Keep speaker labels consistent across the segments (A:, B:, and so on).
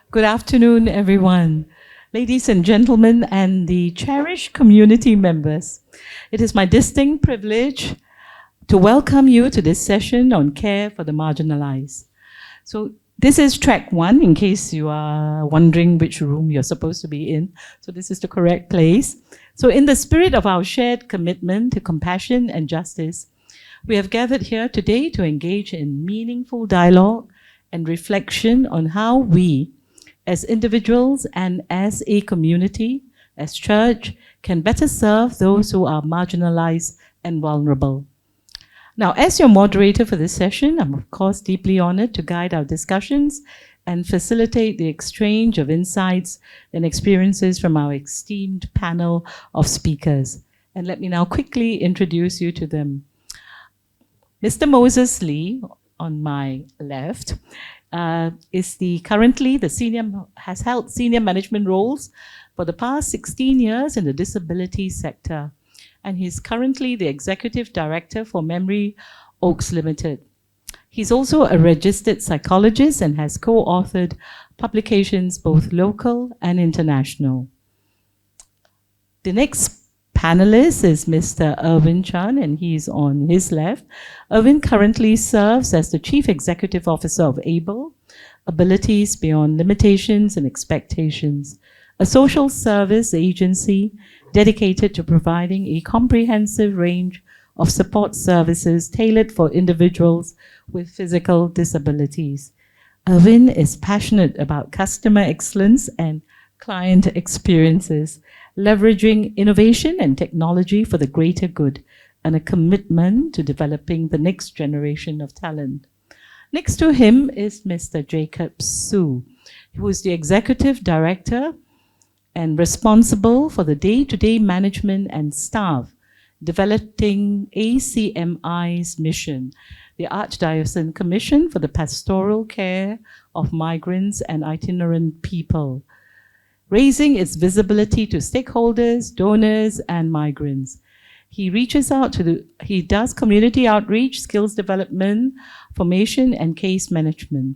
A: Good afternoon, everyone. Ladies and gentlemen, and the cherished community members. It is my distinct privilege to welcome you to this session on care for the marginalized. So this is track 1, in case you are wondering which room you're supposed to be in. So this is the correct place. So in the spirit of our shared commitment to compassion and justice, we have gathered here today to engage in meaningful dialogue and reflection on how we, as individuals and as a community, as church, can better serve those who are marginalized and vulnerable. Now, as your moderator for this session, I'm of course deeply honored to guide our discussions and facilitate the exchange of insights and experiences from our esteemed panel of speakers. And let me now quickly introduce you to them. Mr. Moses Lee, on my left, has held senior management roles for the past 16 years in the disability sector. And he's currently the executive director for Mamre Oaks Limited. He's also a registered psychologist and has co-authored publications both local and international. The next panelist is Mr. Erwin Chan, and he's on his left. Erwin currently serves as the Chief Executive Officer of ABLE, Abilities Beyond Limitations and Expectations, a social service agency dedicated to providing a comprehensive range of support services tailored for individuals with physical disabilities. Erwin is passionate about customer excellence and client experiences, leveraging innovation and technology for the greater good, and a commitment to developing the next generation of talent. Next to him is Mr. Jacob Su, who is the Executive Director and responsible for the day-to-day management and staff, developing ACMI's mission, the Archdiocesan Commission for the Pastoral Care of Migrants and Itinerant People, raising its visibility to stakeholders, donors, and migrants. He reaches out he does community outreach, skills development, formation, and case management.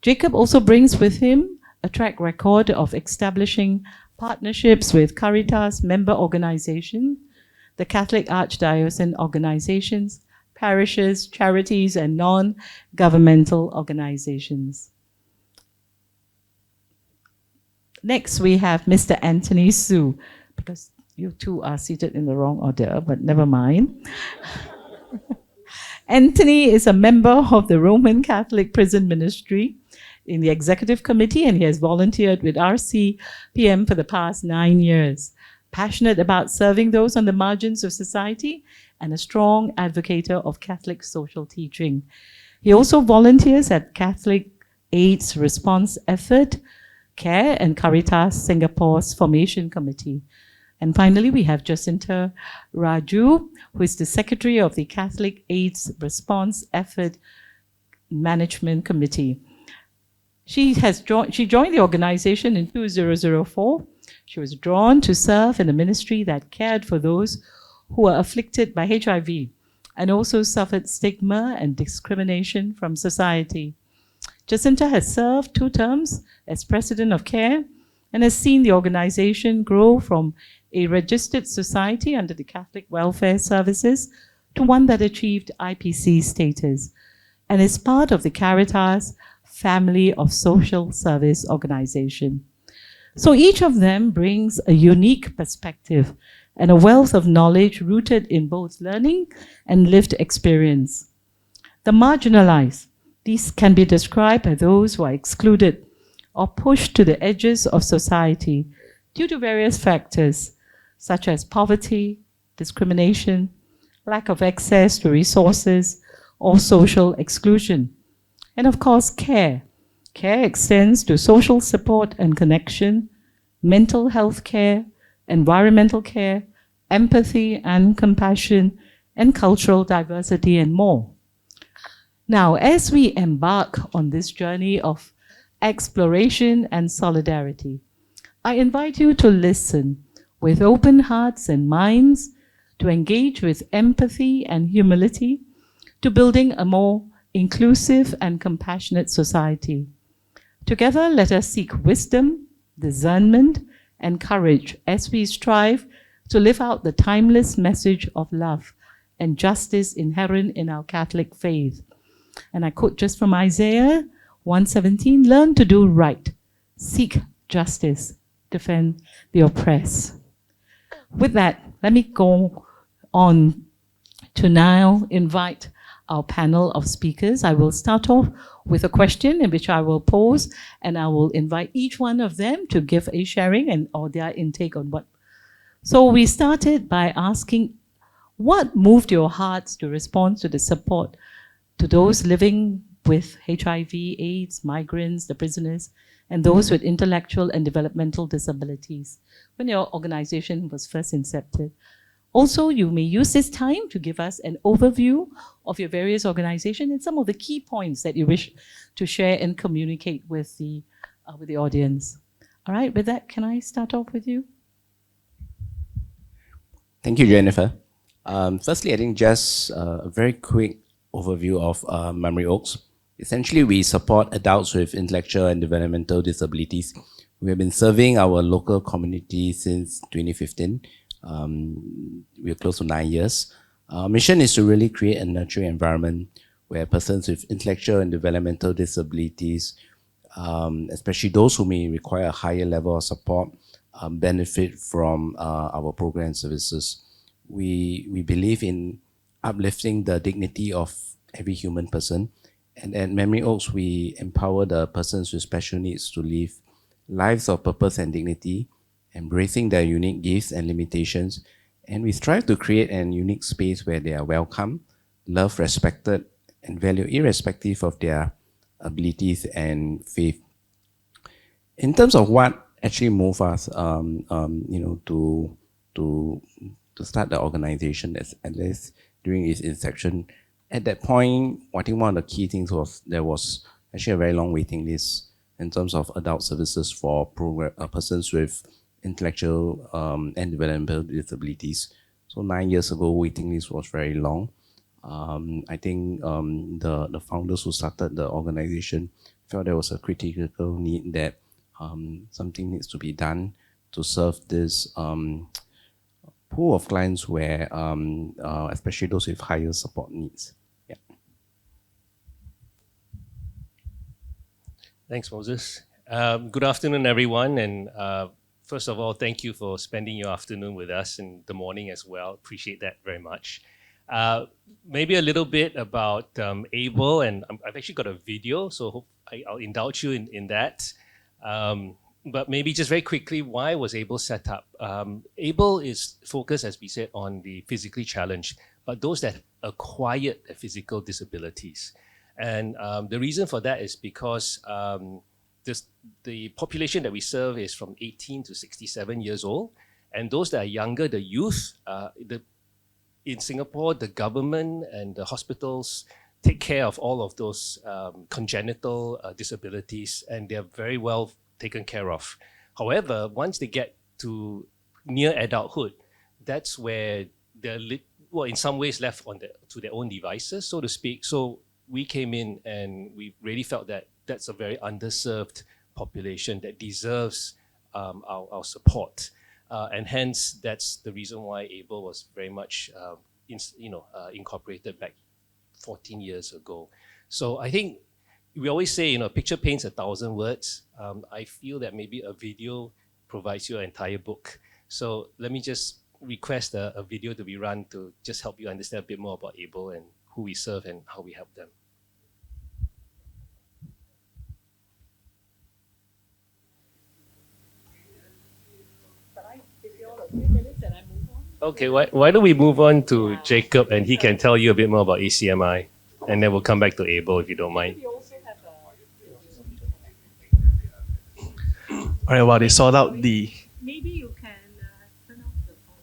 A: Jacob also brings with him a track record of establishing partnerships with Caritas member organizations, the Catholic Archdiocesan organizations, parishes, charities, and non-governmental organizations. Next, we have Mr. Anthony Su, because you two are seated in the wrong order, but never mind. Anthony is a member of the Roman Catholic Prison Ministry in the Executive Committee, and he has volunteered with RCPM for the past 9 years. Passionate about serving those on the margins of society and a strong advocate of Catholic social teaching. He also volunteers at Catholic AIDS Response Effort, CARE, and Caritas Singapore's Formation Committee. And finally, we have Jacinta Rajoo, who is the Secretary of the Catholic AIDS Response Effort Management Committee. She joined the organization in 2004. She was drawn to serve in a ministry that cared for those who were afflicted by HIV and also suffered stigma and discrimination from society. Jacinta has served 2 terms as president of CARE and has seen the organization grow from a registered society under the Catholic Welfare Services to one that achieved IPC status and is part of the Caritas family of social service organization. So each of them brings a unique perspective and a wealth of knowledge rooted in both learning and lived experience. The marginalized, these can be described by those who are excluded or pushed to the edges of society due to various factors, such as poverty, discrimination, lack of access to resources, or social exclusion. And of course, care. Care extends to social support and connection, mental health care, environmental care, empathy and compassion, and cultural diversity, and more. Now, as we embark on this journey of exploration and solidarity, I invite you to listen with open hearts and minds, to engage with empathy and humility, to building a more inclusive and compassionate society. Together, let us seek wisdom, discernment, and courage as we strive to live out the timeless message of love and justice inherent in our Catholic faith. And I quote just from Isaiah 1:17, learn to do right, seek justice, defend the oppressed. With that, let me go on to now invite our panel of speakers. I will start off with a question in which I will pose, and I will invite each one of them to give a sharing and or their intake on what. So we started by asking, what moved your hearts to respond to the support to those living with HIV, AIDS, migrants, the prisoners, and those with intellectual and developmental disabilities when your organization was first incepted? Also, you may use this time to give us an overview of your various organizations and some of the key points that you wish to share and communicate with the audience. All right, with that, can I start off with you?
B: Thank you, Jennifer. Firstly, I think just a very quick overview of Mamre Oaks. Essentially, we support adults with intellectual and developmental disabilities. We have been serving our local community since 2015. We're close to 9 years. Our mission is to really create a nurturing environment where persons with intellectual and developmental disabilities, especially those who may require a higher level of support, benefit from our program and services. We believe in uplifting the dignity of every human person. And at Mamre Oaks, we empower the persons with special needs to live lives of purpose and dignity, embracing their unique gifts and limitations. And we strive to create an unique space where they are welcome, loved, respected, and valued irrespective of their abilities and faith. In terms of what actually moved us, to start the organization, at least during its inception, at that point, I think one of the key things was there was actually a very long waiting list in terms of adult services for persons with intellectual and developmental disabilities. So 9 years ago, waiting list was very long. I think the founders who started the organization felt there was a critical need that something needs to be done to serve this pool of clients where, especially those with higher support needs. Yeah.
C: Thanks, Moses. Good afternoon, everyone. And first of all, thank you for spending your afternoon with us in the morning as well. Appreciate that very much. Maybe a little bit about ABLE, and I've actually got a video, so I'll indulge you in that. But maybe just very quickly, why was ABLE set up? ABLE is focused, as we said, on the physically challenged, but those that acquired physical disabilities. And the reason for that is because the population that we serve is from 18 to 67 years old. And those that are younger, the youth, in Singapore, the government and the hospitals take care of all of those congenital disabilities, and they're very well taken care of. However, once they get to near adulthood, that's where they're in some ways left to their own devices, so to speak. So we came in and we really felt that that's a very underserved population that deserves our support. And hence, that's the reason why ABLE was very much incorporated back 14 years ago. So I think we always say, a picture paints 1,000 words. I feel that maybe a video provides you an entire book. So let me just request a video to be run to just help you understand a bit more about ABLE and who we serve and how we help them. Okay, why don't we move on to Jacob, and he can tell you a bit more about ACMI, and then we'll come back to ABLE if you don't mind.
D: All right, while they sort out the...
A: Maybe you can turn off the phone.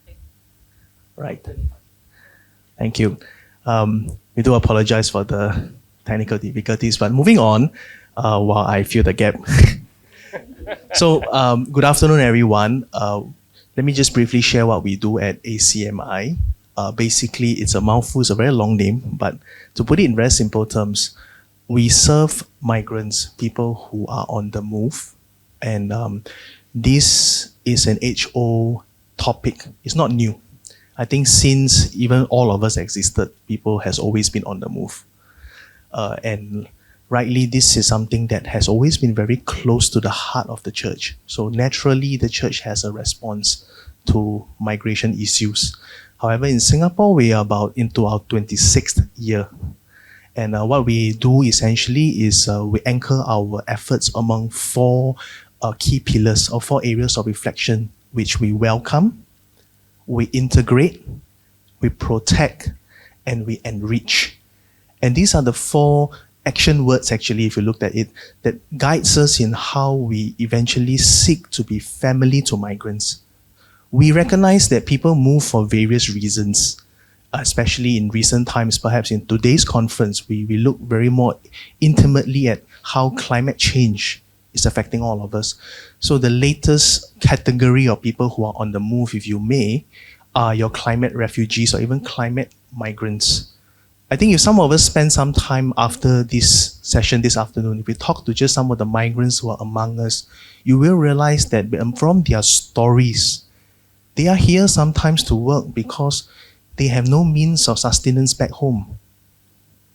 A: Okay.
D: Right. Thank you. We do apologize for the technical difficulties, but moving on, while I fill the gap. So, good afternoon, everyone. Let me just briefly share what we do at ACMI. Basically, it's a mouthful, it's a very long name, but to put it in very simple terms, we serve migrants, people who are on the move, and this is an age-old topic. It's not new. I think since even all of us existed, people has always been on the move. And rightly, this is something that has always been very close to the heart of the church. So naturally, the church has a response to migration issues. However, in Singapore, we are about into our 26th year. And what we do essentially is we anchor our efforts among four key pillars or four areas of reflection, which we welcome, we integrate, we protect, and we enrich. And these are the four action words, actually, if you looked at it, that guides us in how we eventually seek to be family to migrants. We recognize that people move for various reasons, especially in recent times. Perhaps in today's conference, we look very more intimately at how climate change is affecting all of us. So the latest category of people who are on the move, if you may, are your climate refugees or even climate migrants. I think if some of us spend some time after this session this afternoon, if we talk to just some of the migrants who are among us, you will realize that from their stories, they are here sometimes to work because they have no means of sustenance back home.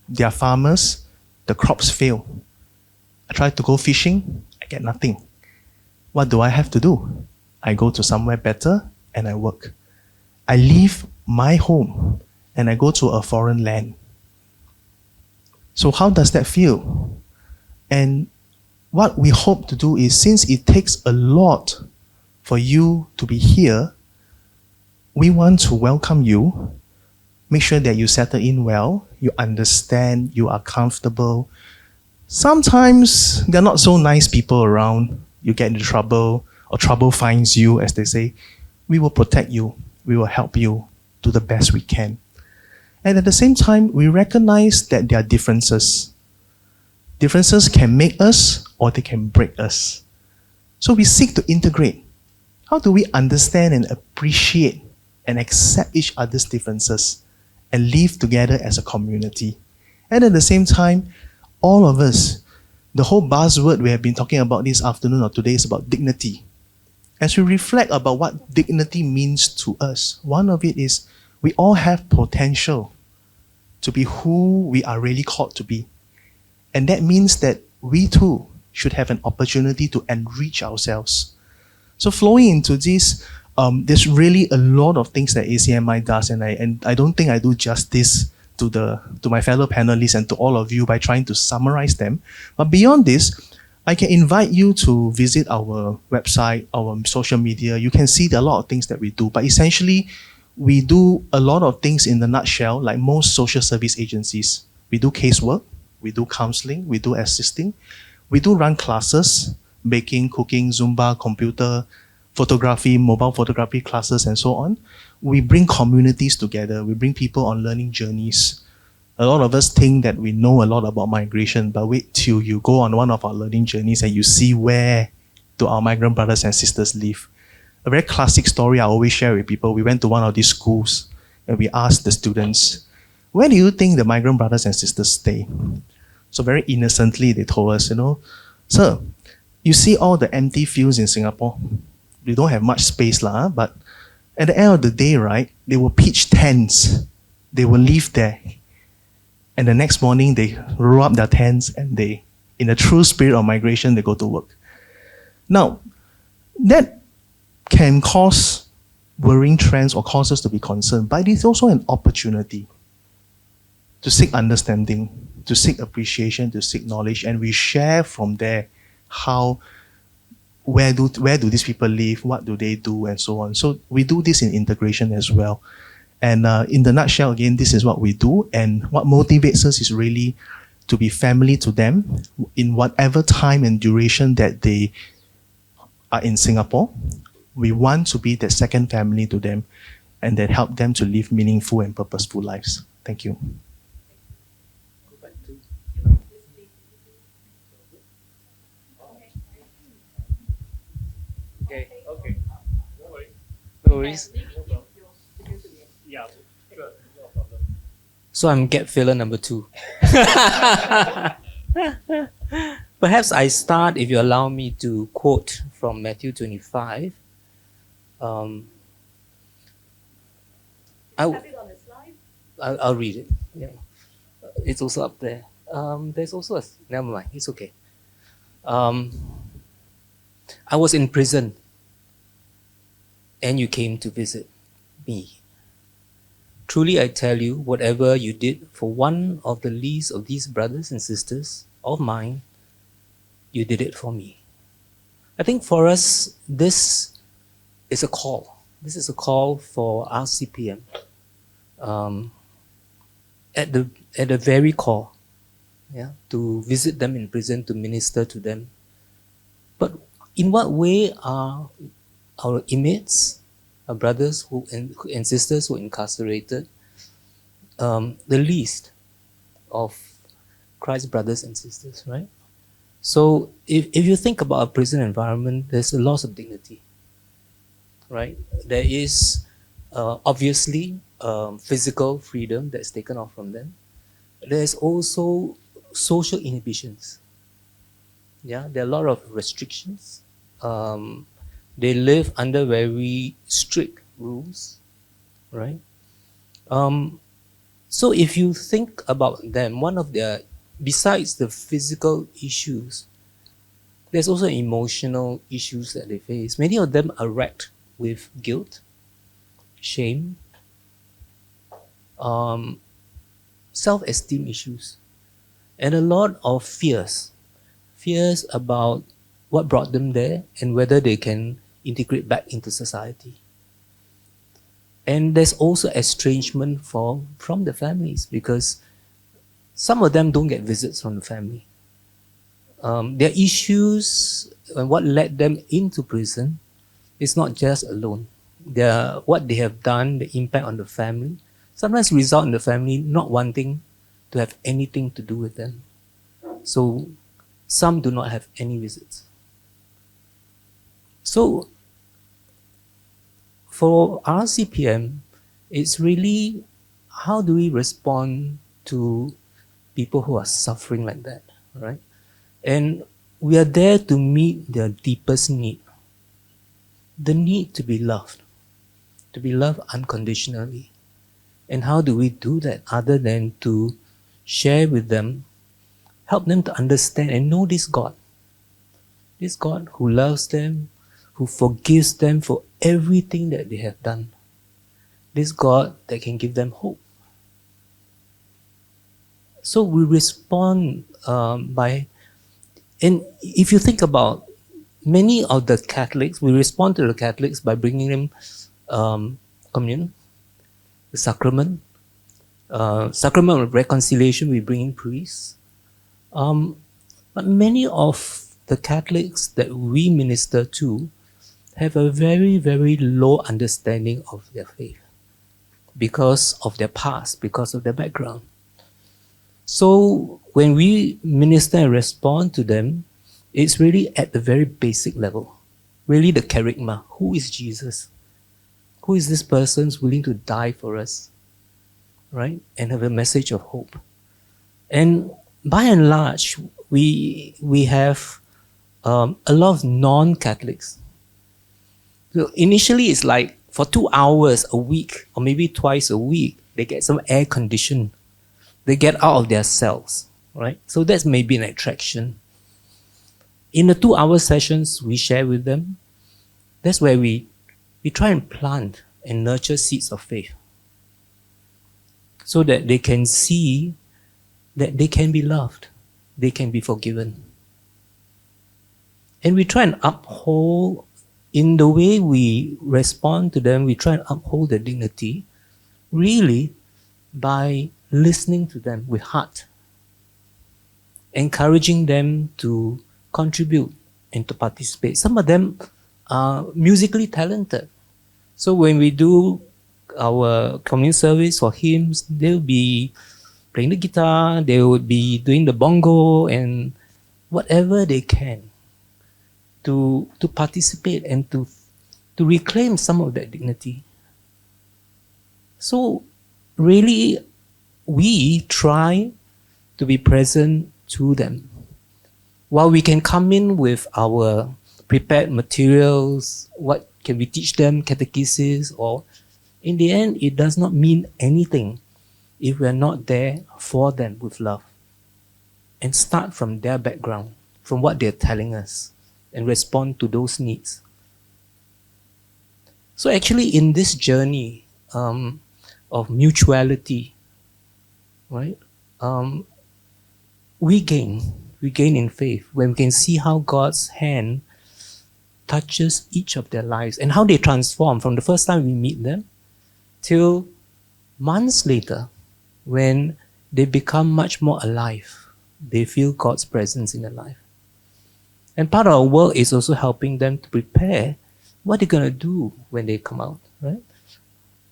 D: They are farmers, the crops fail. I try to go fishing, I get nothing. What do I have to do? I go to somewhere better and I work. I leave my home and I go to a foreign land. So how does that feel? And what we hope to do is, since it takes a lot for you to be here, we want to welcome you, make sure that you settle in well, you understand, you are comfortable. Sometimes there are not so nice people around, you get into trouble, or trouble finds you, as they say. We will protect you, we will help you do the best we can. And at the same time, we recognize that there are differences. Differences can make us or they can break us. So we seek to integrate. How do we understand and appreciate and accept each other's differences and live together as a community? And at the same time, all of us, the whole buzzword we have been talking about this afternoon or today is about dignity. As we reflect about what dignity means to us, one of it is we all have potential to be who we are really called to be. And that means that we too should have an opportunity to enrich ourselves. So flowing into this, there's really a lot of things that ACMI does, and I don't think I do justice to my fellow panelists and to all of you by trying to summarize them. But beyond this, I can invite you to visit our website, our social media. You can see there are a lot of things that we do, but essentially, we do a lot of things in the nutshell, like most social service agencies. We do casework, we do counseling, we do assisting, we do run classes, baking, cooking, Zumba, computer, photography, mobile photography classes, and so on. We bring communities together, we bring people on learning journeys. A lot of us think that we know a lot about migration, but wait till you go on one of our learning journeys and you see where do our migrant brothers and sisters live. A very classic story I always share with people. We went to one of these schools and we asked the students, where do you think the migrant brothers and sisters stay? So very innocently, they told us, sir, you see all the empty fields in Singapore. We don't have much space, but at the end of the day, right, they will pitch tents. They will live there. And the next morning, they roll up their tents and they, in the true spirit of migration, they go to work. Now, that can cause worrying trends or cause us to be concerned, but it is also an opportunity to seek understanding, to seek appreciation, to seek knowledge, and we share from there where do these people live, what do they do, and so on. So we do this in integration as well. And in the nutshell, again, this is what we do, and what motivates us is really to be family to them in whatever time and duration that they are in Singapore. We want to be that second family to them and that help them to live meaningful and purposeful lives. Thank you.
E: Okay. No worries.
C: Yeah, sure, no problem.
E: So I'm gap filler number 2.
F: Perhaps I start, if you allow me, to quote from Matthew 25. I'll read it. Yeah. It's also up there. There's also never mind, it's okay. I was in prison and you came to visit me. Truly I tell you, whatever you did for one of the least of these brothers and sisters of mine, you did it for me. I think for us, this is a call. This is a call for RCPM. At the very core, yeah, to visit them in prison, to minister to them. But in what way are our inmates, our brothers and sisters who are incarcerated, the least of Christ's brothers and sisters, right? So if you think about a prison environment, there's a loss of dignity, right? There is obviously physical freedom that's taken off from them. There's also social inhibitions. Yeah, there are a lot of restrictions. They live under very strict rules, right? So if you think about them, one of their, besides the physical issues, there's also emotional issues that they face. Many of them are racked with guilt, shame, self-esteem issues, and a lot of fears about what brought them there and whether they can integrate back into society. And there's also estrangement from the families, because some of them don't get visits from the family. Their issues and what led them into prison is not just alone. What they have done, the impact on the family, sometimes result in the family not wanting to have anything to do with them. So some do not have any visits. So for RCPM, it's really how do we respond to people who are suffering like that, right? And we are there to meet their deepest need, the need to be loved unconditionally. And how do we do that other than to share with them, help them to understand and know this God who loves them, who forgives them for everything that they have done. This God that can give them hope. So we respond by, and if you think about many of the Catholics, we respond to the Catholics by bringing them communion, the sacrament of reconciliation, we bring in priests. But many of the Catholics that we minister to have a very, very low understanding of their faith because of their past, because of their background. So when we minister and respond to them, it's really at the very basic level, really the kerygma. Who is Jesus? Who is this person who's willing to die for us, right? And have a message of hope. And by and large, we have a lot of non-Catholics. So initially, it's like for 2 hours a week, or maybe twice a week, they get some air condition. They get out of their cells, right? So that's maybe an attraction. In the 2-hour sessions we share with them, that's where we try and plant and nurture seeds of faith, so that they can see that they can be loved, they can be forgiven. And we try and uphold, in the way we respond to them, we try and uphold their dignity, really by listening to them with heart, encouraging them to contribute and to participate. Some of them are musically talented. So when we do our community service or hymns, they'll be playing the guitar, they would be doing the bongo and whatever they can to participate and to reclaim some of that dignity. So really, we try to be present to them. while we can come in with our prepared materials, what can we teach them, catechesis, or in the end, it does not mean anything if we're not there for them with love. And start from their background, from what they're telling us, and respond to those needs. So actually, in this journey of mutuality, right, we gain in faith when we can see how God's hand touches each of their lives and how they transform from the first time we meet them till months later when they become much more alive. They feel God's presence in their life. And part of our work is also helping them to prepare what they're going to do when they come out, right?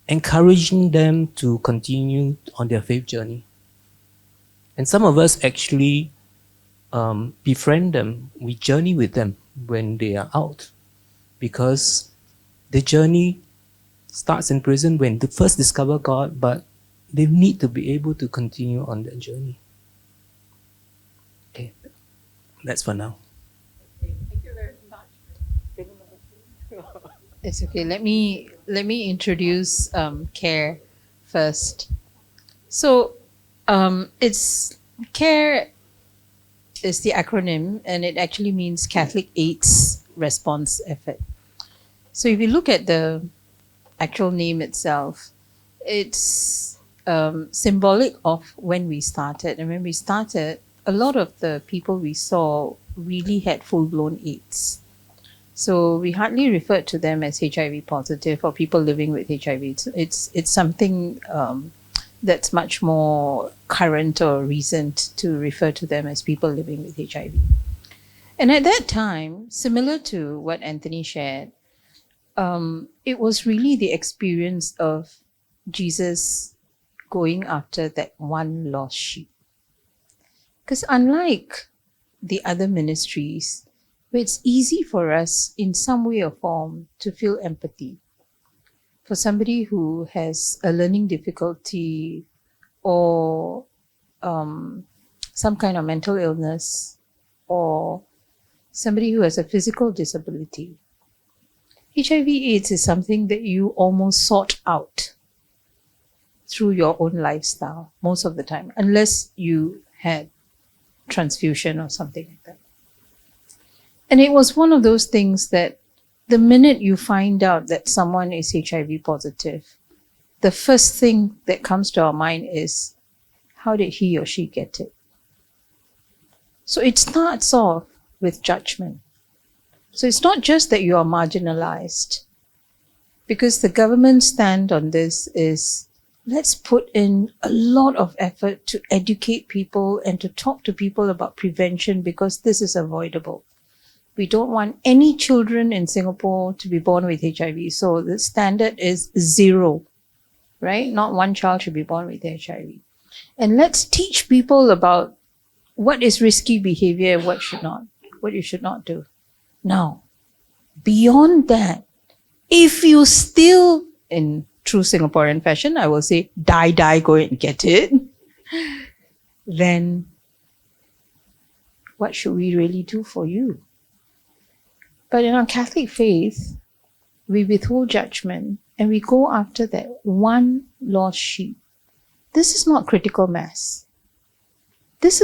F: Encouraging them to continue on their faith journey. And some of us actually befriend them, we journey with them when they are out, because the journey starts in prison when they first discover God, but they need to be able to continue on their journey. Okay, that's for now.
A: Thank you very much.
G: It's okay. Let me introduce CARE first. So it's CARE is the acronym, and it actually means Catholic AIDS Response Effort. So if you look at the actual name itself, it's symbolic of when we started. And when we started, a lot of the people we saw really had full-blown AIDS. So we hardly referred to them as HIV positive or people living with HIV. It's something that's much more current or recent to refer to them as people living with HIV. And at that time, similar to what Anthony shared, it was really the experience of Jesus going after that one lost sheep. Because unlike the other ministries, where it's easy for us in some way or form to feel empathy for somebody who has a learning difficulty or some kind of mental illness or somebody who has a physical disability. HIV/AIDS is something that you almost sought out through your own lifestyle most of the time, unless you had transfusion or something like that. And it was one of those things that the minute you find out that someone is HIV positive, the first thing that comes to our mind is, how did he or she get it? So it starts off with judgment. So it's not just that you are marginalized, because the government's stand on this is, let's put in a lot of effort to educate people and to talk to people about prevention, because this is avoidable. We don't want any children in Singapore to be born with HIV. So the standard is 0, right? Not one child should be born with HIV. And let's teach people about what is risky behavior and what you should not do. Now, beyond that, if you still, in true Singaporean fashion, I will say, die, go and get it, then what should we really do for you? But in our Catholic faith, we withhold judgment and we go after that one lost sheep. This is not critical mass. This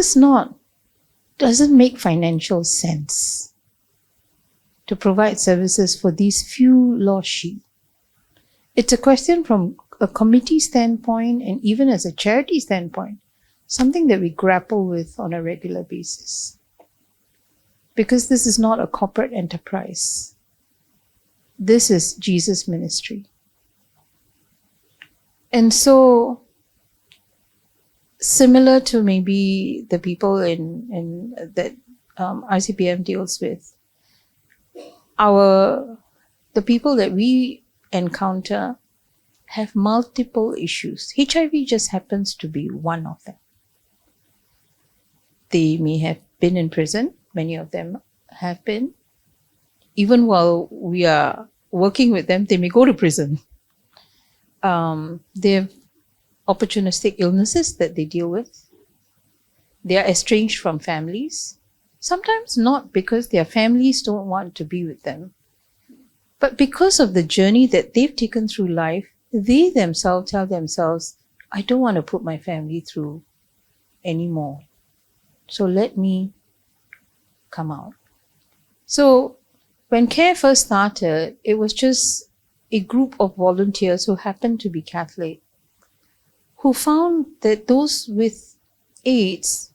G: doesn't make financial sense to provide services for these few lost sheep. It's a question from a committee standpoint and even as a charity standpoint, something that we grapple with on a regular basis. Because this is not a corporate enterprise. This is Jesus' ministry. And so, similar to maybe the people in that RCPM deals with, the people that we encounter have multiple issues. HIV just happens to be one of them. They may have been in prison. Many of them have been. Even while we are working with them, they may go to prison. They have opportunistic illnesses that they deal with. They are estranged from families. Sometimes not because their families don't want to be with them, but because of the journey that they've taken through life, they themselves tell themselves, I don't want to put my family through anymore. So let me come out. So when CARE first started, it was just a group of volunteers who happened to be Catholic, who found that those with AIDS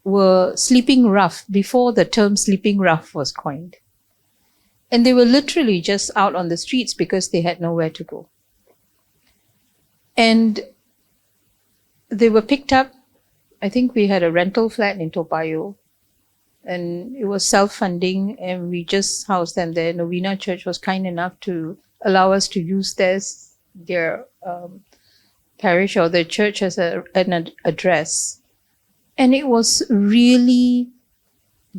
G: were sleeping rough before the term sleeping rough was coined. And they were literally just out on the streets because they had nowhere to go. And they were picked up. I think we had a rental flat in Toa Payoh, and it was self-funding, and we just housed them there. Novena Church was kind enough to allow us to use their parish or their church as an address. And it was really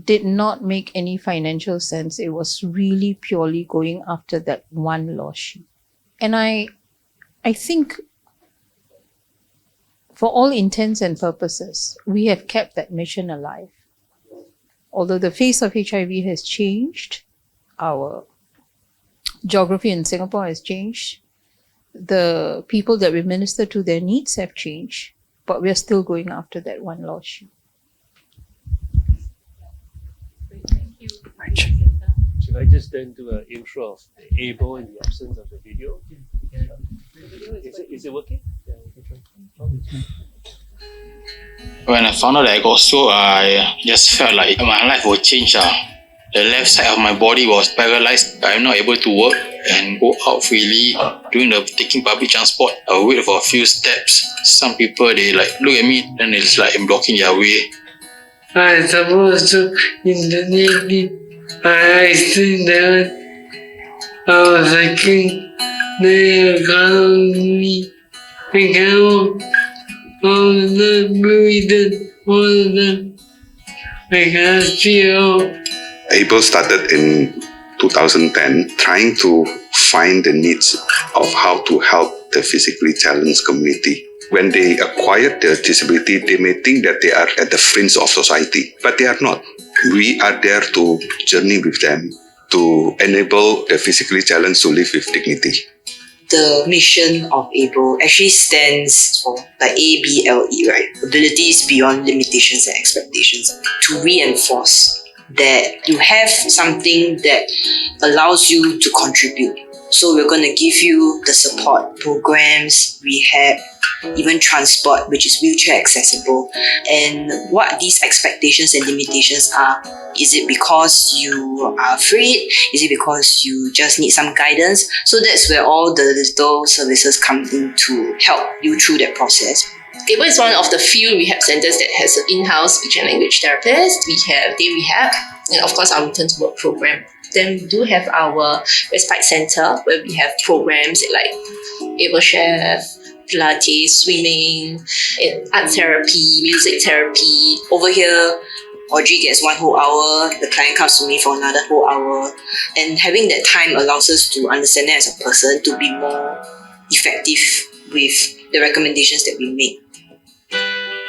G: did not make any financial sense. It was really purely going after that one lost sheep. And I think for all intents and purposes, we have kept that mission alive. Although the face of HIV has changed, our geography in Singapore has changed, the people that we minister to, their needs have changed, but we are still going after that one lost sheep.
C: Should I just then do an intro of Abel in the absence of the video? Is it working?
H: When I found out that I got stroke, I just felt like my life would change. The left side of my body was paralyzed. I'm not able to work and go out freely. During taking public transport, I would wait for a few steps. Some people, they like look at me, then it's like I'm blocking their way.
E: I supposed to in the Navy. I stood down. I was thinking they called me. I came all of them breathing, all of them. I can't feel.
I: Abel started in 2010 trying to find the needs of how to help the physically challenged community. When they acquired their disability, they may think that they are at the fringe of society, but they are not. We are there to journey with them, to enable the physically challenged to live with dignity.
J: The mission of ABLE actually stands for like ABLE, right? Abilities beyond limitations and expectations, to reinforce that you have something that allows you to contribute. So we're going to give you the support programs, rehab, even transport, which is wheelchair accessible. And what these expectations and limitations are, is it because you are afraid? Is it because you just need some guidance? So that's where all the little services come in to help you through that process.
K: ABLE is one of the few rehab centres that has an in-house speech and language therapist. We have day rehab, and of course our return to work program. Then we do have our respite centre where we have programs like ABLE Chef, Pilates, swimming, art therapy, music therapy. Over here, Audrey gets 1 whole hour, the client comes to me for another whole hour. And having that time allows us to understand them as a person, to be more effective with the recommendations that we make.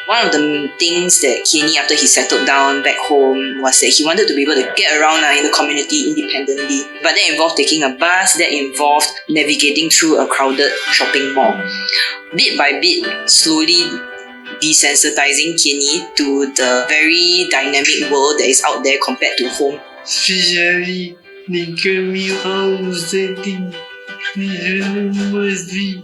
K: One of the things that Kenny, after he settled down back home, was that he wanted to be able to get around in the community independently. But that involved taking a bus, that involved navigating through a crowded shopping mall. Bit by bit, slowly desensitizing Kenny to the very dynamic world that is out there compared to home.
E: Especially the community setting, the university.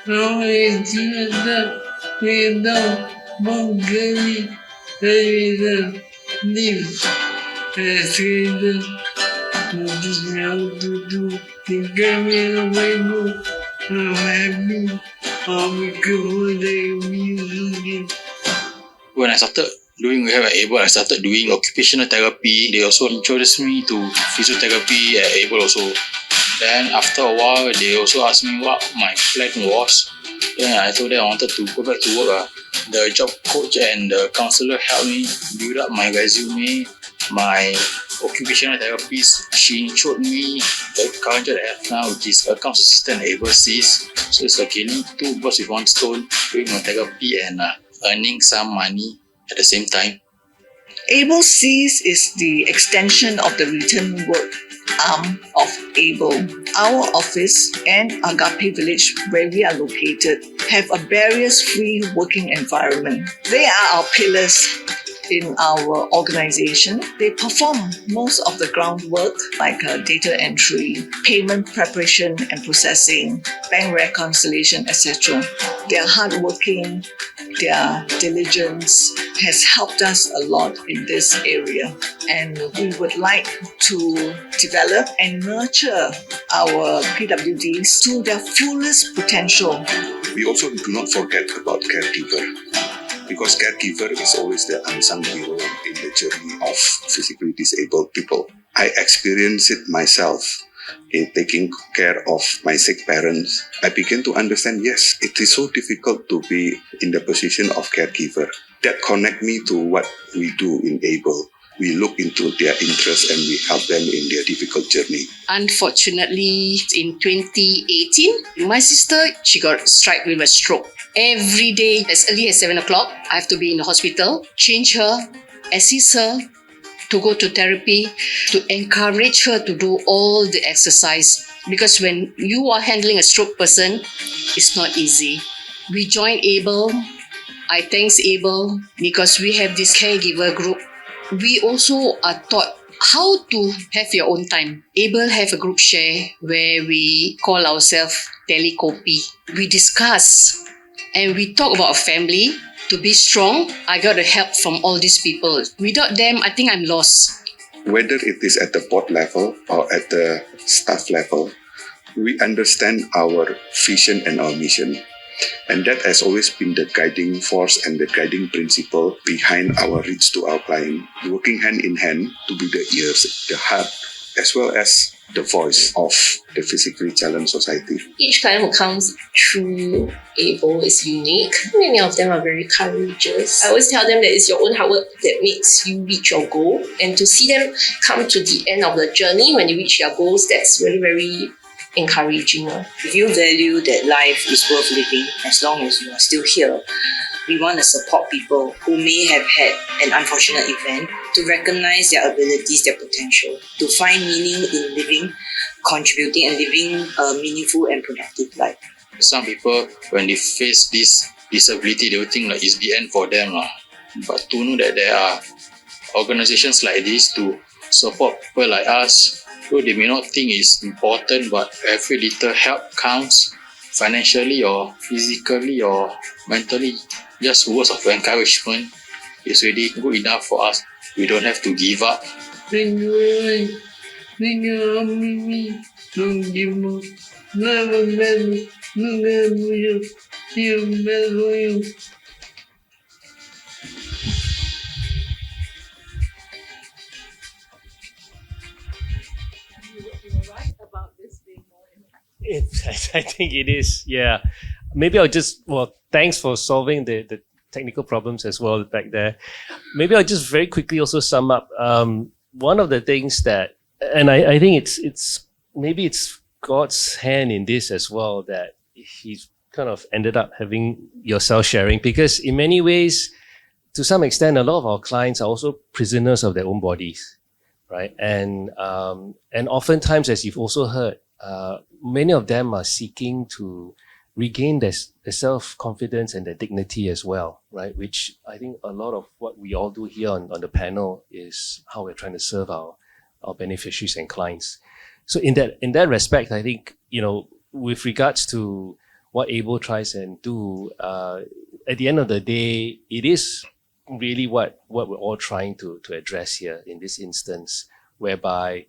E: Always do that. We don't Mongolia, they will live as we teach me how to do the camera Bible. I'm happy. I'm good at music.
H: When I started doing rehab at ABLE, I started doing occupational therapy. They also introduced me to physiotherapy at ABLE also. Then after a while, they also asked me what my plan was. Then I told them I wanted to go back to work. The job coach and the counselor helped me build up my resume. My occupational therapist, she showed me the current job that I have now, which is accounts assistant at overseas. So it's like killing 2 birds with 1 stone, doing my therapy and earning some money at the same time.
L: ABLE Seas is the extension of the return work arm of ABLE. Our office and Agape Village, where we are located, have a barriers-free working environment. They are our pillars in our organization. They perform most of the groundwork like data entry, payment preparation and processing, bank reconciliation, etc. They are hardworking. Their diligence has helped us a lot in this area, and we would like to develop and nurture our PWDs to their fullest potential.
I: We also do not forget about caregiver, because caregiver is always the unsung hero in the journey of physically disabled people. I experienced it myself in taking care of my sick parents. I began to understand, yes, it is so difficult to be in the position of caregiver. That connect me to what we do in ABLE. We look into their interests and we help them in their difficult journey.
K: Unfortunately, in 2018, my sister, she got struck with a stroke. Every day, as early as 7 o'clock, I have to be in the hospital, change her, assist her to go to therapy, to encourage her to do all the exercise. Because when you are handling a stroke person, it's not easy. We joined ABLE. I thanks ABLE because we have this caregiver group. We also are taught how to have your own time. ABLE have a group share where we call ourselves Telecopy. We discuss and we talk about a family. To be strong, I got the help from all these people. Without them, I think I'm lost.
I: Whether it is at the board level or at the staff level, we understand our vision and our mission. And that has always been the guiding force and the guiding principle behind our reach to our client, working hand in hand to be the ears, the heart, as well as the voice of the physically challenged society.
K: Each client who comes through ABLE is unique. Many of them are very courageous. I always tell them that it's your own hard work that makes you reach your goal. And to see them come to the end of the journey when they reach their goals, that's really very encouraging.
J: If you value that life is worth living as long as you are still here, we want to support people who may have had an unfortunate event to recognize their abilities, their potential, to find meaning in living, contributing and living a meaningful and productive life.
H: Some people, when they face this disability, they will think like it's the end for them. But to know that there are organizations like this to support people like us, so they may not think it's important, but every little help counts, financially or physically or mentally. Just words of encouragement is really good enough for us. We don't have to give up.
E: Thank you, don't give up. Never, you.
C: I think it is, yeah. Maybe I'll just, thanks for solving the technical problems as well back there. Maybe I'll just very quickly also sum up one of the things that, and I think it's maybe it's God's hand in this as well, that He's kind of ended up having yourself sharing, because in many ways, to some extent, a lot of our clients are also prisoners of their own bodies, right? And oftentimes, as you've also heard, many of them are seeking to regain their self-confidence and their dignity as well, right? Which I think a lot of what we all do here on the panel is how we're trying to serve our beneficiaries and clients. So in that respect, I think, with regards to what ABLE tries and do, at the end of the day, it is really what we're all trying to address here in this instance, whereby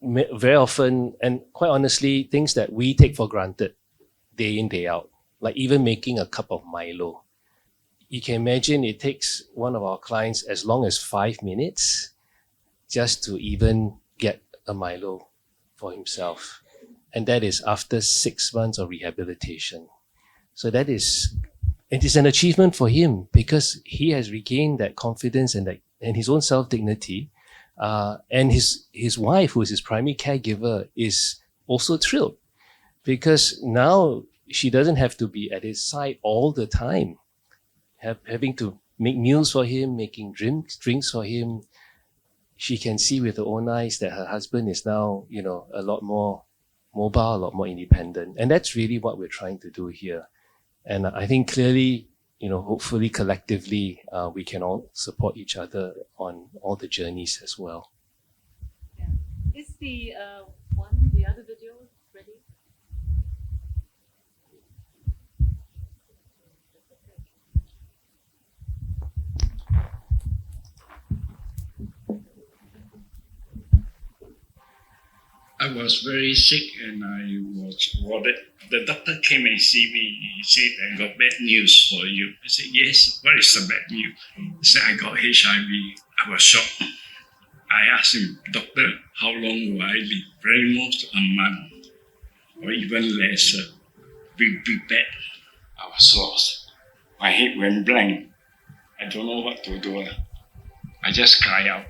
C: very often, and quite honestly, things that we take for granted day in, day out, like even making a cup of Milo. You can imagine it takes one of our clients as long as 5 minutes just to even get a Milo for himself. And that is after 6 months of rehabilitation. So it is an achievement for him, because he has regained that confidence and his own self-dignity. And his wife, who is his primary caregiver, is also thrilled, because now she doesn't have to be at his side all the time, having to make meals for him, making drinks for him. She can see with her own eyes that her husband is now, a lot more mobile, a lot more independent. And that's really what we're trying to do here. And I think clearly, hopefully collectively, we can all support each other on all the journeys as well.
A: Yeah. Is the other video ready?
M: I was very sick and I was warded. The doctor came and see me. He said, I got bad news for you. I said, yes, what is the bad news? He said, I got HIV. I was shocked. I asked him, doctor, how long will I live? Very most a month or even less. Be prepared. I was lost. My head went blank. I don't know what to do. I just cried out.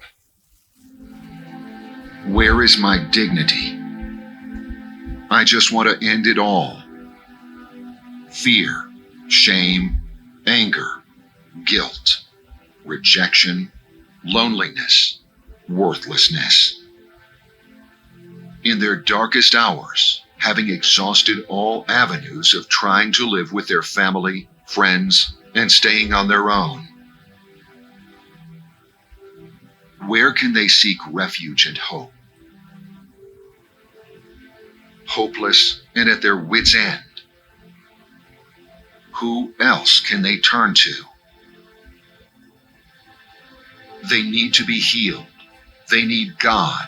N: Where is my dignity? I just want to end it all. Fear, shame, anger, guilt, rejection, loneliness, worthlessness. In their darkest hours, having exhausted all avenues of trying to live with their family, friends, and staying on their own, where can they seek refuge and hope? Hopeless and at their wits' end, who else can they turn to? They need to be healed. They need God,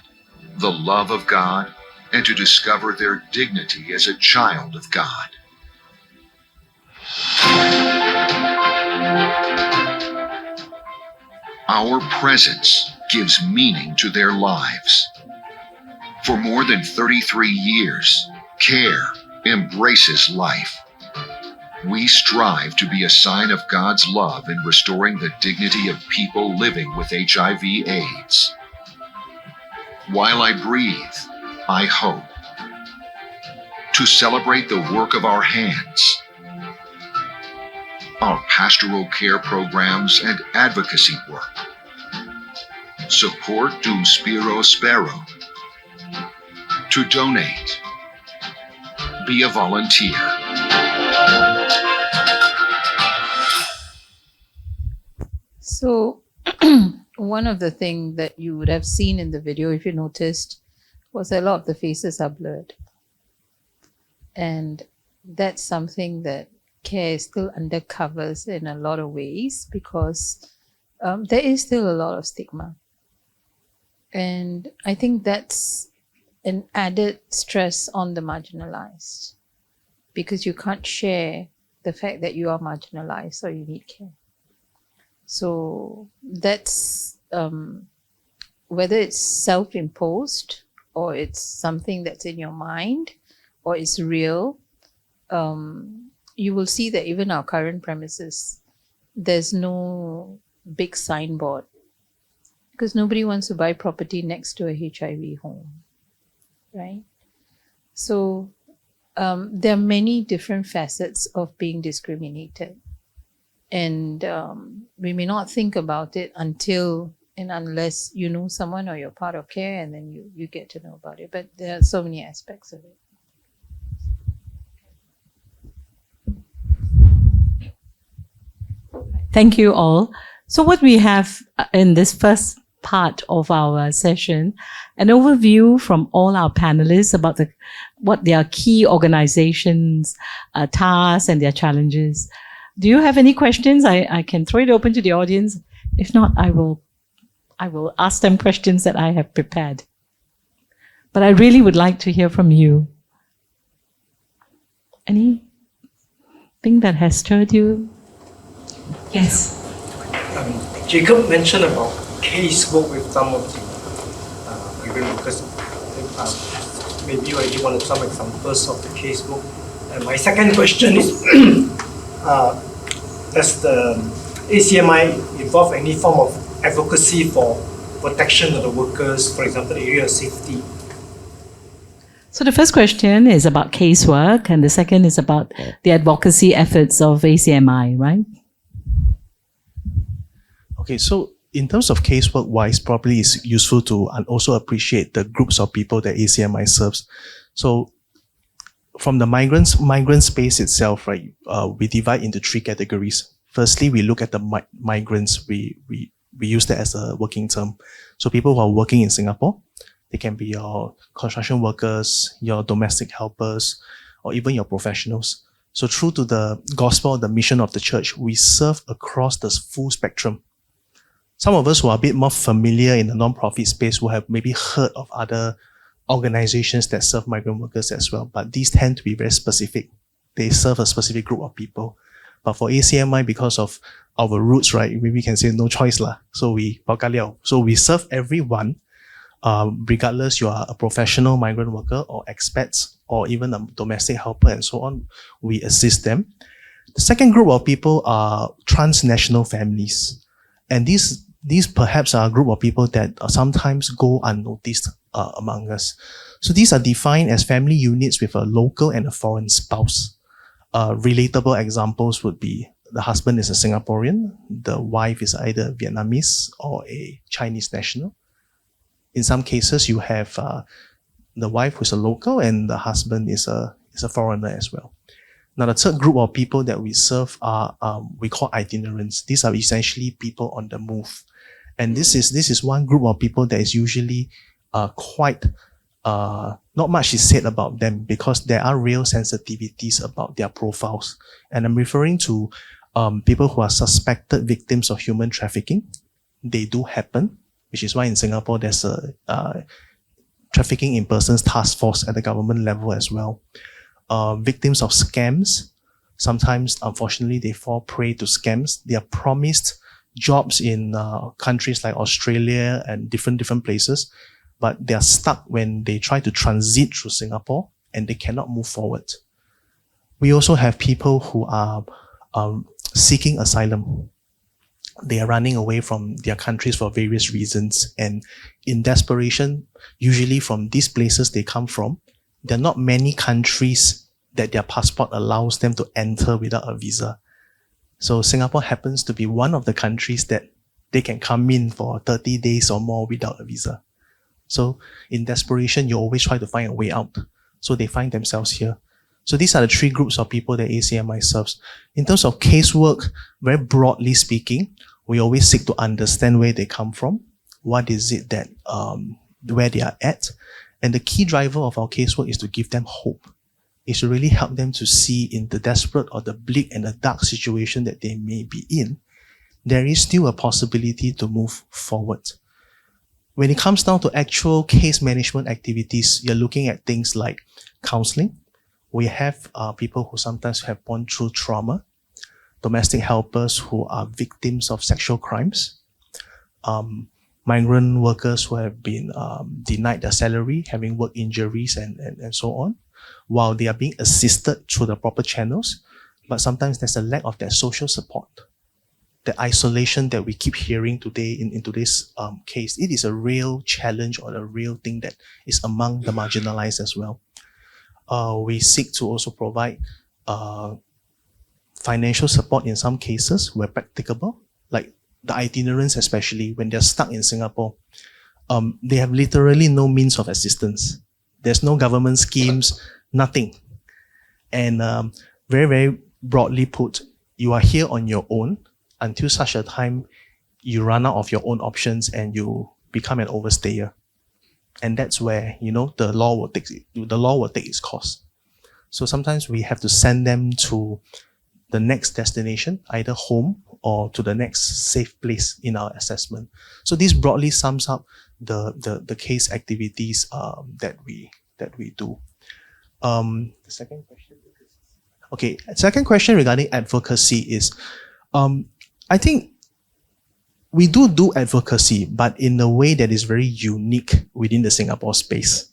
N: the love of God, and to discover their dignity as a child of God. Our presence gives meaning to their lives. For more than 33 years, CARE embraces life. We strive to be a sign of God's love in restoring the dignity of people living with HIV/AIDS. While I breathe, I hope. To celebrate the work of our hands, our pastoral care programs and advocacy work. Support Dum Spiro Spero. To donate, be a volunteer.
G: So, one of the things that you would have seen in the video, if you noticed, was a lot of the faces are blurred. And that's something that CARE still undercovers in a lot of ways because there is still a lot of stigma. And I think that's an added stress on the marginalized because you can't share the fact that you are marginalized or you need care. So that's whether it's self-imposed or it's something that's in your mind or it's real, you will see that even our current premises, there's no big signboard because nobody wants to buy property next to a HIV home, right? So there are many different facets of being discriminated. And we may not think about it until and unless you know someone or you're part of CARE and then you get to know about it. But there are so many aspects of it.
A: Thank you all. So what we have in this first part of our session, an overview from all our panelists about what their key organizations, tasks and their challenges. Do you have any questions? I can throw it open to the audience. If not, I will ask them questions that I have prepared. But I really would like to hear from you. Anything that has stirred you? Yes.
O: Jacob mentioned about casework with some of the migrant workers. Maybe you already wanted some examples of the casework. And my second question is, does the ACMI involve any form of advocacy for protection of the workers, for example, the area of safety?
A: So the first question is about casework, and the second is about the advocacy efforts of ACMI, right?
D: Okay, so in terms of casework wise, probably it's useful to also appreciate the groups of people that ACMI serves. So from the migrant space itself, right, we divide into three categories. Firstly, we look at the migrants. We use that as a working term. So people who are working in Singapore, they can be your construction workers, your domestic helpers, or even your professionals. So true to the gospel, the mission of the church, we serve across the full spectrum. Some of us who are a bit more familiar in the non-profit space will have maybe heard of other organizations that serve migrant workers as well, but these tend to be very specific. They serve a specific group of people. But for ACMI, because of our roots, right, maybe we can say no choice lah. So we serve everyone, regardless you are a professional migrant worker or expats or even a domestic helper and so on. We assist them. The second group of people are transnational families. And these perhaps are a group of people that sometimes go unnoticed among us. So these are defined as family units with a local and a foreign spouse. Relatable examples would be the husband is a Singaporean, the wife is either Vietnamese or a Chinese national. In some cases, you have the wife who's a local and the husband is a foreigner as well. Now, the third group of people that we serve are we call itinerants. These are essentially people on the move, and this is one group of people that is usually quite not much is said about them because there are real sensitivities about their profiles, and I'm referring to people who are suspected victims of human trafficking. They do happen, which is why in Singapore there's a trafficking in persons task force at the government level as well. Victims of scams, sometimes unfortunately they fall prey to scams. They are promised jobs in countries like Australia and different places, but they are stuck when they try to transit through Singapore and they cannot move forward. We also have people who are seeking asylum. They are running away from their countries for various reasons, and in desperation, usually from these places they come from, there are not many countries that their passport allows them to enter without a visa. So Singapore happens to be one of the countries that they can come in for 30 days or more without a visa. So in desperation, you always try to find a way out. So they find themselves here. So these are the three groups of people that ACMI serves. In terms of casework, very broadly speaking, we always seek to understand where they come from, what is it that, where they are at. And the key driver of our casework is to give them hope. Is to really help them to see in the desperate or the bleak and the dark situation that they may be in, there is still a possibility to move forward. When it comes down to actual case management activities, you're looking at things like counseling. We have people who sometimes have gone through trauma, domestic helpers who are victims of sexual crimes, migrant workers who have been denied their salary, having work injuries and so on, while they are being assisted through the proper channels. But sometimes there's a lack of that social support, the isolation that we keep hearing today in today's case. It is a real challenge or a real thing that is among the marginalized as well. We seek to also provide financial support in some cases where practicable, like the itinerants especially, when they're stuck in Singapore, they have literally no means of assistance. There's no government schemes, nothing. And very, very broadly put, you are here on your own until such a time you run out of your own options and you become an overstayer. And that's where, the law will take its course. So sometimes we have to send them to the next destination, either home or to the next safe place in our assessment. So this broadly sums up the case activities that we do. The second question. Okay, second question regarding advocacy is, I think we do advocacy, but in a way that is very unique within the Singapore space.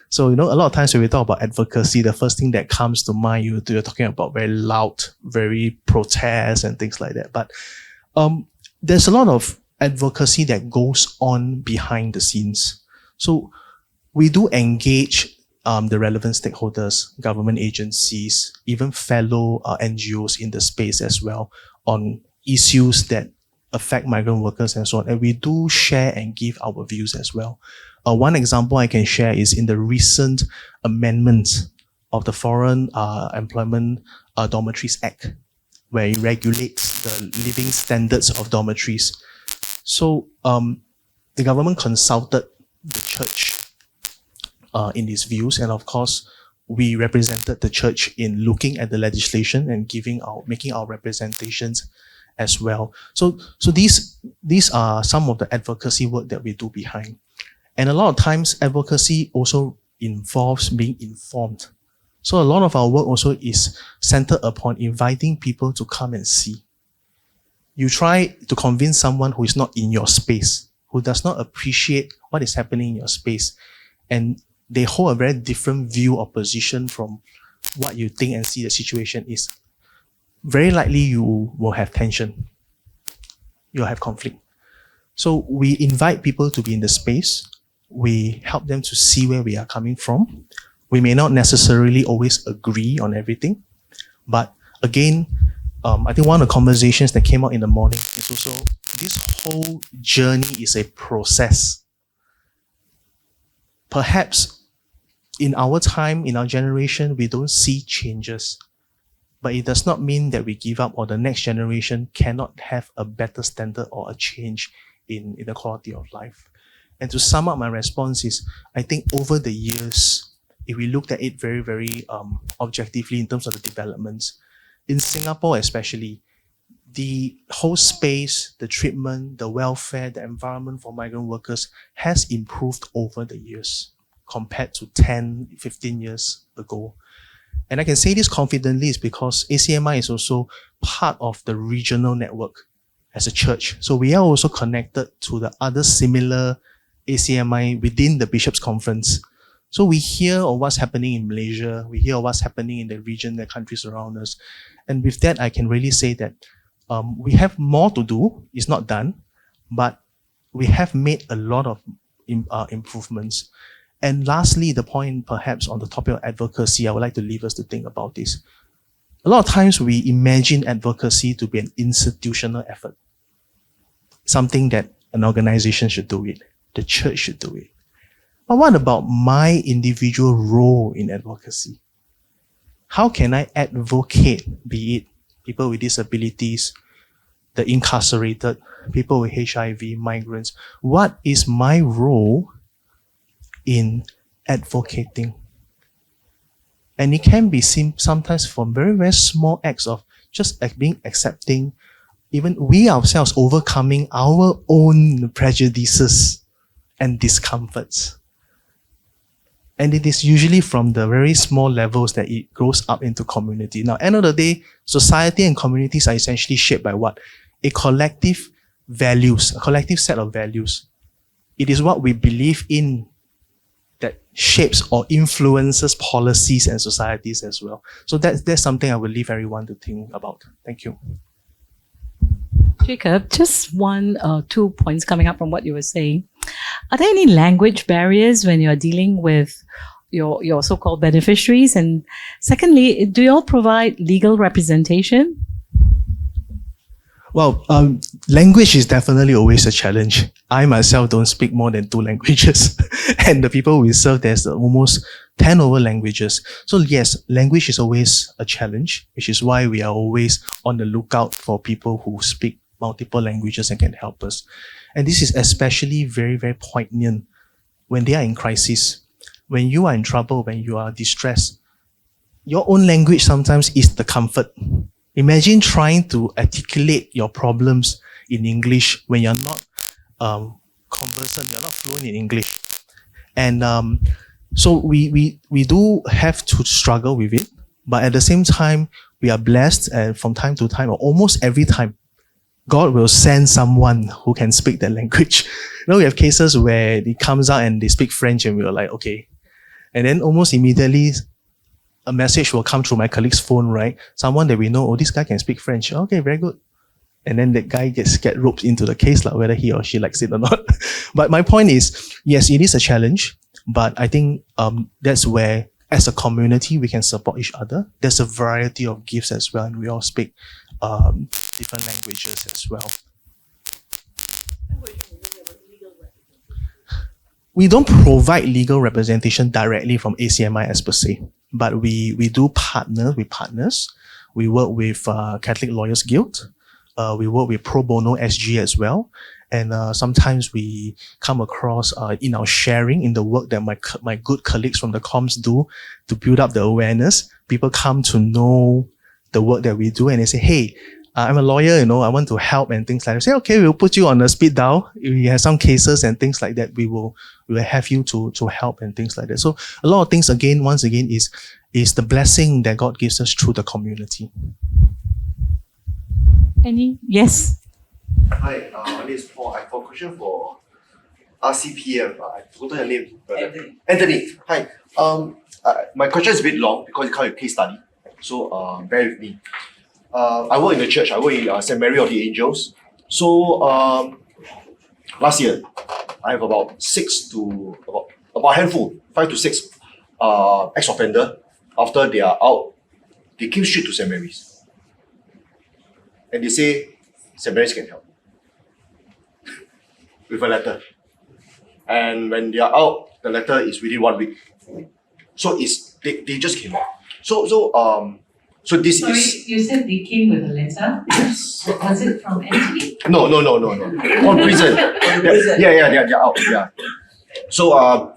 D: So, a lot of times when we talk about advocacy, the first thing that comes to mind, you're talking about very loud, very protest and things like that. But there's a lot of advocacy that goes on behind the scenes. So we do engage the relevant stakeholders, government agencies, even fellow NGOs in the space as well on issues that affect migrant workers and so on. And we do share and give our views as well. One example I can share is in the recent amendments of the Foreign Employment Dormitories Act, where it regulates the living standards of dormitories. So the government consulted the church in these views, and of course, we represented the church in looking at the legislation and making our representations as well. So these are some of the advocacy work that we do behind. And a lot of times advocacy also involves being informed. So a lot of our work also is centered upon inviting people to come and see. You try to convince someone who is not in your space, who does not appreciate what is happening in your space, and they hold a very different view or position from what you think and see the situation is. Very likely you will have tension. You'll have conflict. So we invite people to be in the space. We help them to see where we are coming from. We may not necessarily always agree on everything, but again, I think one of the conversations that came out in the morning is also this whole journey is a process. Perhaps in our time, in our generation, we don't see changes, but it does not mean that we give up or the next generation cannot have a better standard or a change in the quality of life. And to sum up my response is, I think over the years, if we looked at it very, very objectively in terms of the developments, in Singapore especially, the whole space, the treatment, the welfare, the environment for migrant workers has improved over the years compared to 10, 15 years ago. And I can say this confidently is because ACMI is also part of the regional network as a church. So we are also connected to the other similar ACMI within the Bishops' Conference. So we hear of what's happening in Malaysia, we hear of what's happening in the region, the countries around us. And with that, I can really say that we have more to do. It's not done, but we have made a lot of improvements. And lastly, the point perhaps on the topic of advocacy, I would like to leave us to think about this. A lot of times we imagine advocacy to be an institutional effort, something that an organization should do it, the church should do it. But what about my individual role in advocacy? How can I advocate, be it people with disabilities, the incarcerated, people with HIV, migrants? What is my role in advocating? And it can be seen sometimes from very, very small acts of just being accepting, even we ourselves overcoming our own prejudices and discomforts. And it is usually from the very small levels that it grows up into community. Now, end of the day, society and communities are essentially shaped by what? A collective values, a collective set of values. It is what we believe in that shapes or influences policies and societies as well. So that's something I will leave everyone to think about. Thank you.
A: Jacob, just one or 2 points coming up from what you were saying. Are there any language barriers when you're dealing with your so-called beneficiaries? And secondly, do you all provide legal representation?
D: Well, language is definitely always a challenge. I myself don't speak more than 2 languages. And the people we serve, there's almost 10 over languages. So yes, language is always a challenge, which is why we are always on the lookout for people who speak multiple languages and can help us. And this is especially very, very poignant when they are in crisis, when you are in trouble, when you are distressed. Your own language sometimes is the comfort. Imagine trying to articulate your problems in English when you're not conversant, you're not fluent in English. And so we do have to struggle with it, but at the same time, we are blessed, and from time to time, or almost every time, God will send someone who can speak that language. You know, we have cases where it comes out and they speak French and we are like, okay. And then almost immediately, a message will come through my colleague's phone, right? Someone that we know, oh, this guy can speak French. Okay, very good. And then that guy get roped into the case, like, whether he or she likes it or not. But my point is, yes, it is a challenge, but I think that's where, as a community, we can support each other. There's a variety of gifts as well, and we all speak different languages as well. We don't provide legal representation directly from ACMI as per se, but we do partner with partners. We work with Catholic Lawyers Guild. We work with Pro Bono SG as well. And sometimes we come across in our sharing, in the work that my good colleagues from the comms do to build up the awareness. People come to know the work that we do and they say, hey, I'm a lawyer, I want to help and things like that. Say, okay, we'll put you on a speed dial. If we have some cases and things like that, we will have you to help and things like that. So a lot of things once again is the blessing that God gives us through the community.
A: Any? Yes.
P: Hi, my name is Paul. I have a question for RCPM. I forgot your name. Anthony. Hi. My question is a bit long because it comes with case study. So bear with me. I work in the church. I work in St. Mary of the Angels. So last year, I have about a handful, 5 to 6 ex-offender. After they are out, they came straight to St. Mary's. And they say, St. Mary's can help. With a letter. And when they are out, the letter is within 1 week. So they just came out. So this
Q: Sorry,
P: is...
Q: you said they came with a letter?
P: Yes.
Q: Was it from Anthony?
P: No. On prison. Yeah, they're out. Yeah. So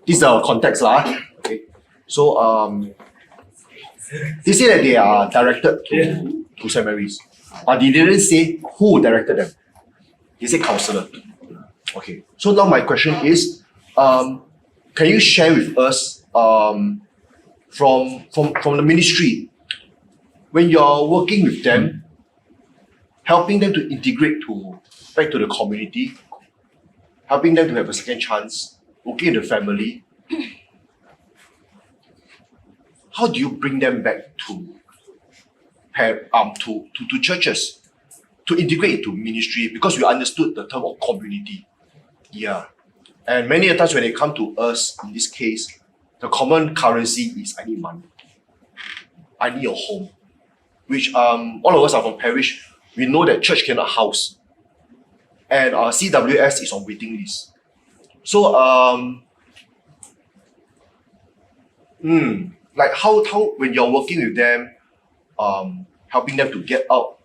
P: this is our context lah. Okay. So they say that they are directed to St. Mary's. But they didn't say who directed them. They said counselor. Okay. So now my question is, can you share with us from the ministry, when you're working with them, helping them to integrate back to the community, helping them to have a second chance, working in the family, how do you bring them back to churches, to integrate into ministry, because we understood the term of community. Yeah. And many a times when they come to us, in this case, the common currency is I need money. I need a home. Which all of us are from parish. We know that church cannot house. And CWS is on waiting list. So like how when you're working with them, helping them to get out,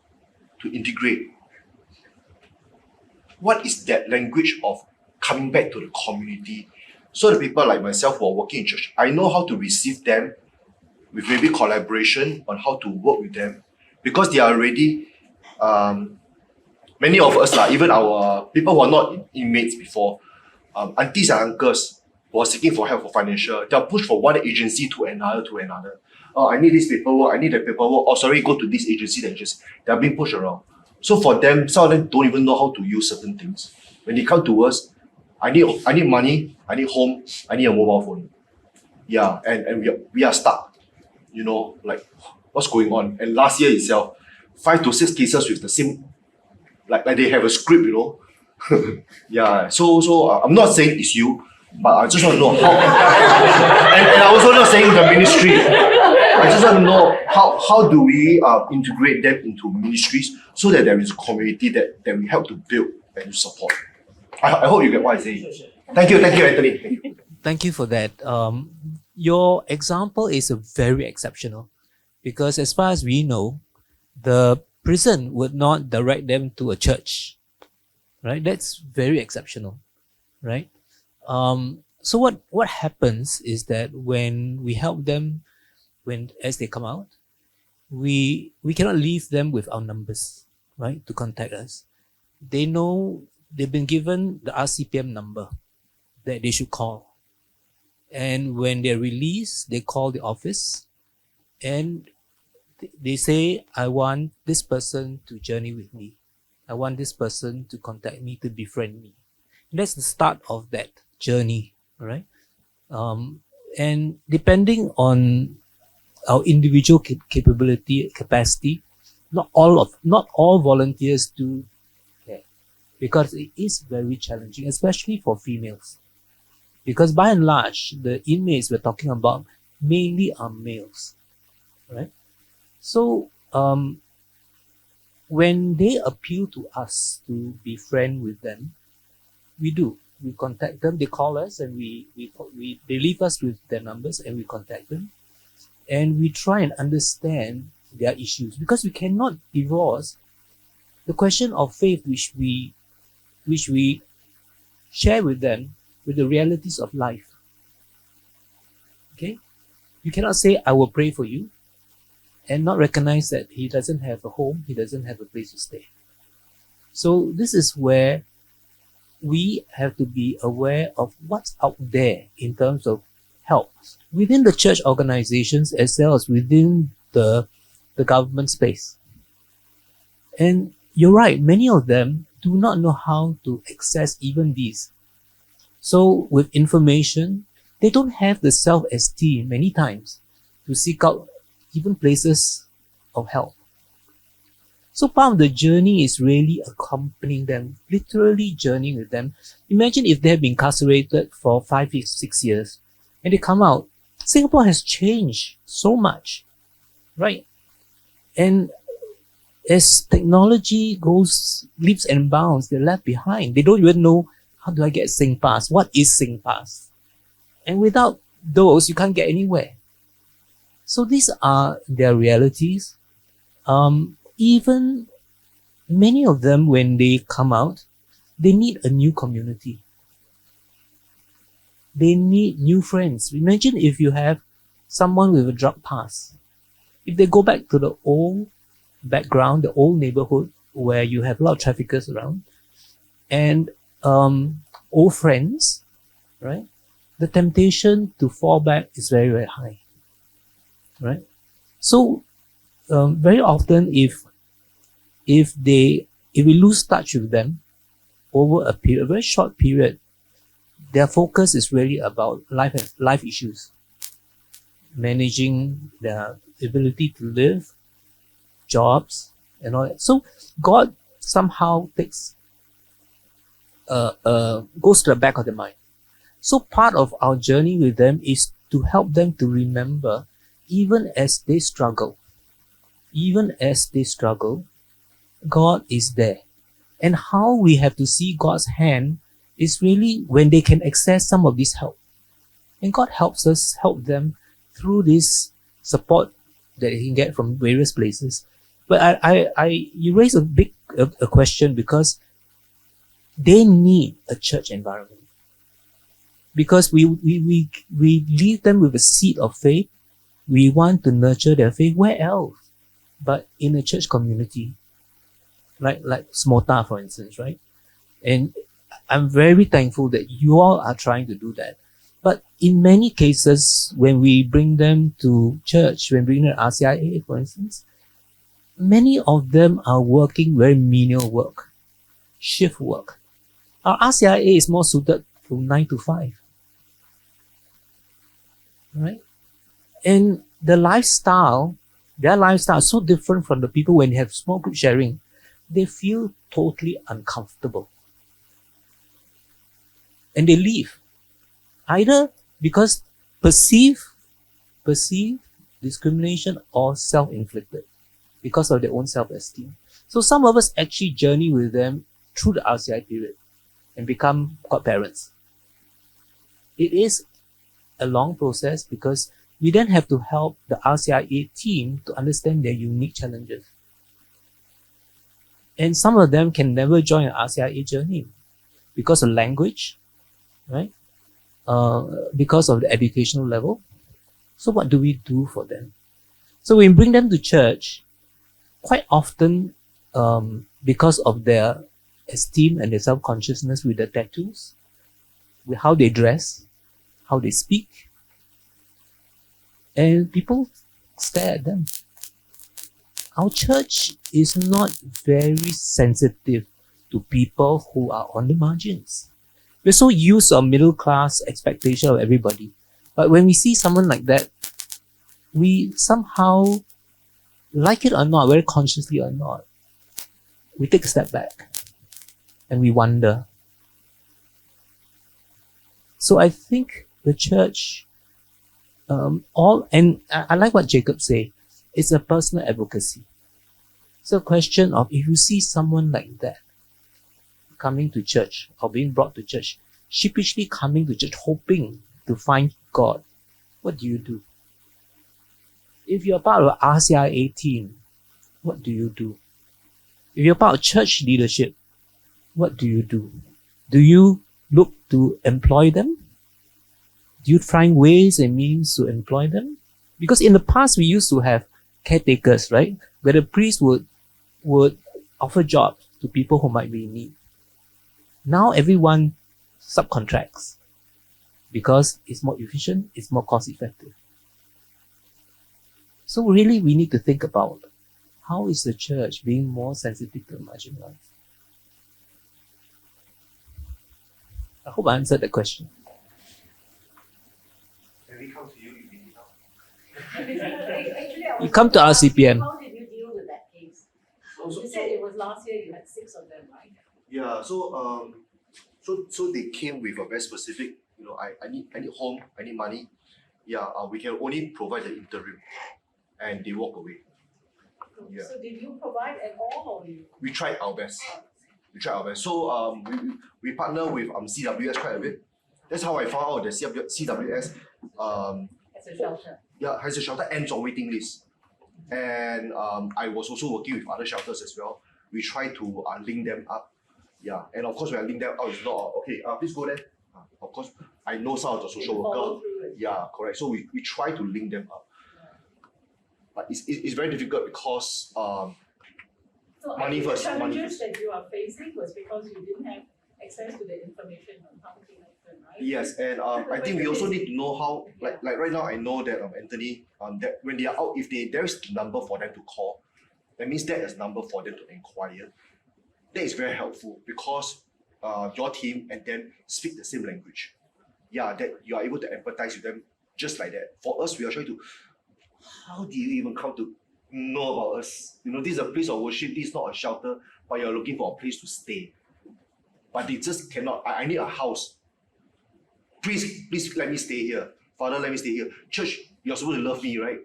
P: to integrate, what is that language of coming back to the community? So the people like myself who are working in church, I know how to receive them with maybe collaboration on how to work with them, because they are already, many of us, even our people who are not inmates before, aunties and uncles who are seeking for help for financial, they are pushed from one agency to another. Oh, I need this paperwork, I need that paperwork. Oh, sorry, go to this agency, that agency. They are being pushed around. So for them, some of them don't even know how to use certain things. When they come to us, I need money, I need home, I need a mobile phone. Yeah, and we are stuck. Like what's going on? And last year itself, 5 to 6 cases with the same, like they have a script, Yeah. So I'm not saying it's you, but I just want to know how. and I also not saying the ministry. I just want to know how do we integrate them into ministries so that there is a community that we help to build and support. I hope you get what I say. Thank you, Anthony. Thank you.
F: Thank you for that. Your example is very exceptional, because as far as we know, the prison would not direct them to a church, right? That's very exceptional, right? So what happens is that when we help them, as they come out, we cannot leave them with our numbers, right, to contact us. They know they've been given the RCPM number that they should call. And when they're released, they call the office and they say, I want this person to journey with me. I want this person to contact me, to befriend me. And that's the start of that journey, right? And depending on our individual capacity, not all volunteers do that, because it is very challenging, especially for females. Because by and large, the inmates we're talking about mainly are males, right? So when they appeal to us to be friend with them, we do. We contact them. They call us, and they leave us with their numbers, and we contact them, and we try and understand their issues, because we cannot divorce the question of faith which we share with them with the realities of life. Okay? You cannot say, I will pray for you, and not recognize that he doesn't have a home, he doesn't have a place to stay. So this is where we have to be aware of what's out there in terms of help within the church organizations as well as within the government space. And you're right, many of them do not know how to access even these. So with information, they don't have the self-esteem many times to seek out even places of help. So part of the journey is really accompanying them, literally journeying with them. Imagine if they have been incarcerated for 5, 6 years and they come out. Singapore has changed so much, right? And as technology goes leaps and bounds, they're left behind. They don't even know, how do I get SingPass? What is SingPass? And without those, you can't get anywhere. So these are their realities. Even many of them, when they come out, they need a new community. They need new friends. Imagine if you have someone with a drug past. If they go back to the old background, the old neighborhood where you have a lot of traffickers around, and old friends, right? The temptation to fall back is very, very high, right? So very often, if we lose touch with them over a very short period, their focus is really about life issues, managing their ability to live, jobs, and all that. So God somehow goes to the back of the mind. So part of our journey with them is to help them to remember, even as they struggle, God is there. And how we have to see God's hand is really when they can access some of this help. And God helps us help them through this support that they can get from various places. But you raise a big question, because they need a church environment. Because we leave them with a seed of faith. We want to nurture their faith. Where else but in a church community? Like Smota, for instance, right? And I'm very thankful that you all are trying to do that. But in many cases, when we bring them to church, when we bring them to RCIA, for instance, many of them are working very menial work, shift work. Our RCIA is more suited from 9 to 5. Right? And their lifestyle is so different from the people when they have small group sharing. They feel totally uncomfortable. And they leave. Either because perceived discrimination or self-inflicted because of their own self-esteem. So some of us actually journey with them through the RCI period and become godparents. It is a long process because we then have to help the RCIA team to understand their unique challenges. And some of them can never join an RCIA journey because of language, right? Because of the educational level. So what do we do for them? So we bring them to church quite often because of their esteem and their self-consciousness with their tattoos, with how they dress, how they speak. And people stare at them. Our church is not very sensitive to people who are on the margins. We're so used to a middle class expectation of everybody. But when we see someone like that, we somehow, like it or not, very consciously or not, we take a step back and we wonder. So I think the church, and I like what Jacob said, it's a personal advocacy. So, question of if you see someone like that coming to church or being brought to church, sheepishly coming to church hoping to find God, what do you do? If you're part of RCI 18, what do you do? If you're part of church leadership, what do you do? Do you look to employ them? Do you find ways and means to employ them? Because in the past we used to have caretakers, right? Where the priest would offer jobs to people who might be in need. Now everyone subcontracts because it's more efficient, it's more cost effective. So really we need to think about how is the church being more sensitive to the marginalized? I hope I answered the question.
P: Can we come to you if we need help?
F: You come to RCPM.
Q: How did you deal with that case? You said it was last year you had 6 of them, right?
P: Yeah, so they came with a very specific, I need home, I need money. Yeah, we can only provide the interim, and they walk away. Yeah.
Q: So did you provide at all, or you?
P: We tried our best. So we partner with CWS quite a bit. That's how I found out that CWS
Q: As a shelter.
P: Yeah, has a shelter and on waiting list. And I was also working with other shelters as well. We try to link them up. Yeah, and of course when I link them up, it's not okay. Please go there. Of course, I know some of the social worker. Yeah, correct. So we try to link them up. But it's very difficult because
Q: So
P: money first.
Q: The challenges that you are facing was because you didn't have access to the information on how to connect them, right?
P: Yes, and I think we also need to know how. Like right now, I know that Anthony, that when they are out, if there is a number for them to call, that means there is a number for them to inquire. That is very helpful because your team and them speak the same language. Yeah, that you are able to empathize with them just like that. For us, we are trying to. How do you even come to know about us? This is a place of worship. This is not a shelter, but you're looking for a place to stay. But they just cannot. I need a house. Please let me stay here. Father, let me stay here. Church, you're supposed to love me, right?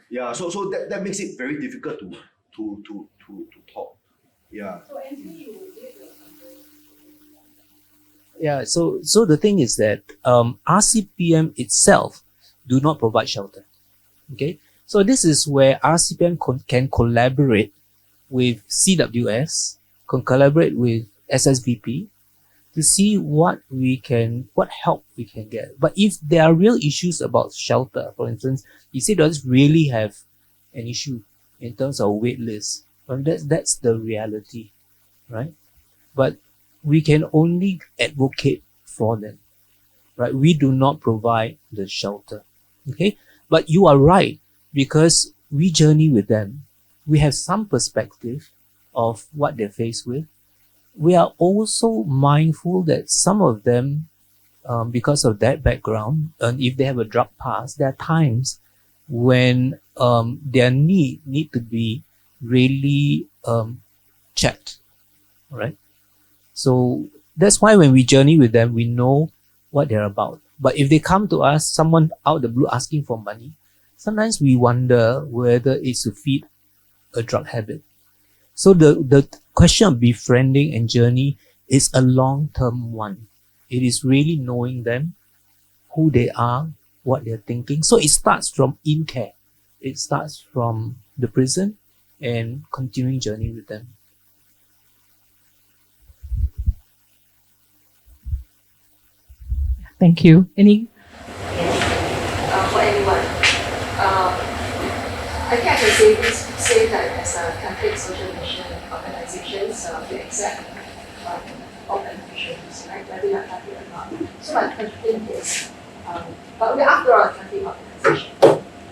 P: Yeah. So that makes it very difficult to talk. Yeah.
Q: So Anthony, you did
F: Yeah, so the thing is that RCPM itself do not provide shelter. Okay, so this is where RCPM can collaborate with CWS, can collaborate with SSVP to see what help we can get. But if there are real issues about shelter, for instance, you see, does really have an issue in terms of wait lists. Well, that's the reality, right? But we can only advocate for them, right? We do not provide the shelter, okay? But you are right, because we journey with them. We have some perspective of what they're faced with. We are also mindful that some of them, because of that background, and if they have a drug past, there are times when their need to be really checked, right? So that's why when we journey with them, we know what they're about. But if they come to us, someone out of the blue asking for money, sometimes we wonder whether it's to feed a drug habit. So the question of befriending and journey is a long-term one. It is really knowing them, who they are, what they're thinking. So it starts from in-care. It starts from the prison and continuing journey with them.
A: Thank you. Any?
R: For anyone. I think I can say that as a Catholic social mission organizations, we accept organizations, right? Whether you're Catholic or not. So my question is, but we're after all a Catholic organization.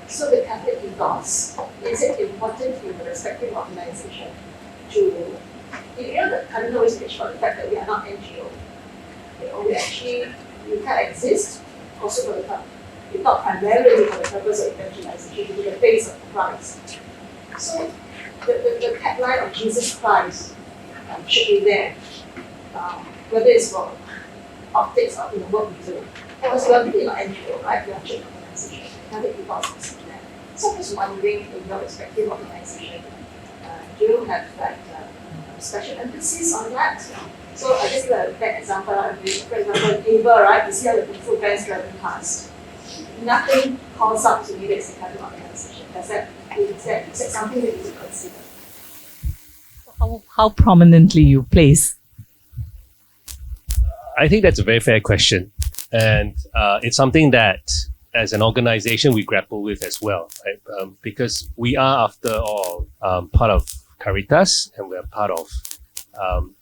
R: So the Catholic ethos, is it important in the respective organization to, the current always speaks about the fact that we are not NGO. We can exist also for the purpose, if not primarily for the purpose of evangelization, to be the face of Christ. So the tagline of Jesus Christ should be there, whether it's for optics or in the work we do. For us, we are really not NGO, right? We are church organization. Catholic ethos is there. So I'm just wondering, in your respective organization, do have like special emphasis on that. So I just give that example. For example, Able, right? You see how the beautiful bands driving past. Nothing calls up to me that it's a Catholic organization. Is that something that you would consider?
A: How prominently you place?
C: I think that's a very fair question. And it's something that as an organization we grapple with as well, right? Because we are, after all, part of Caritas, and we're part of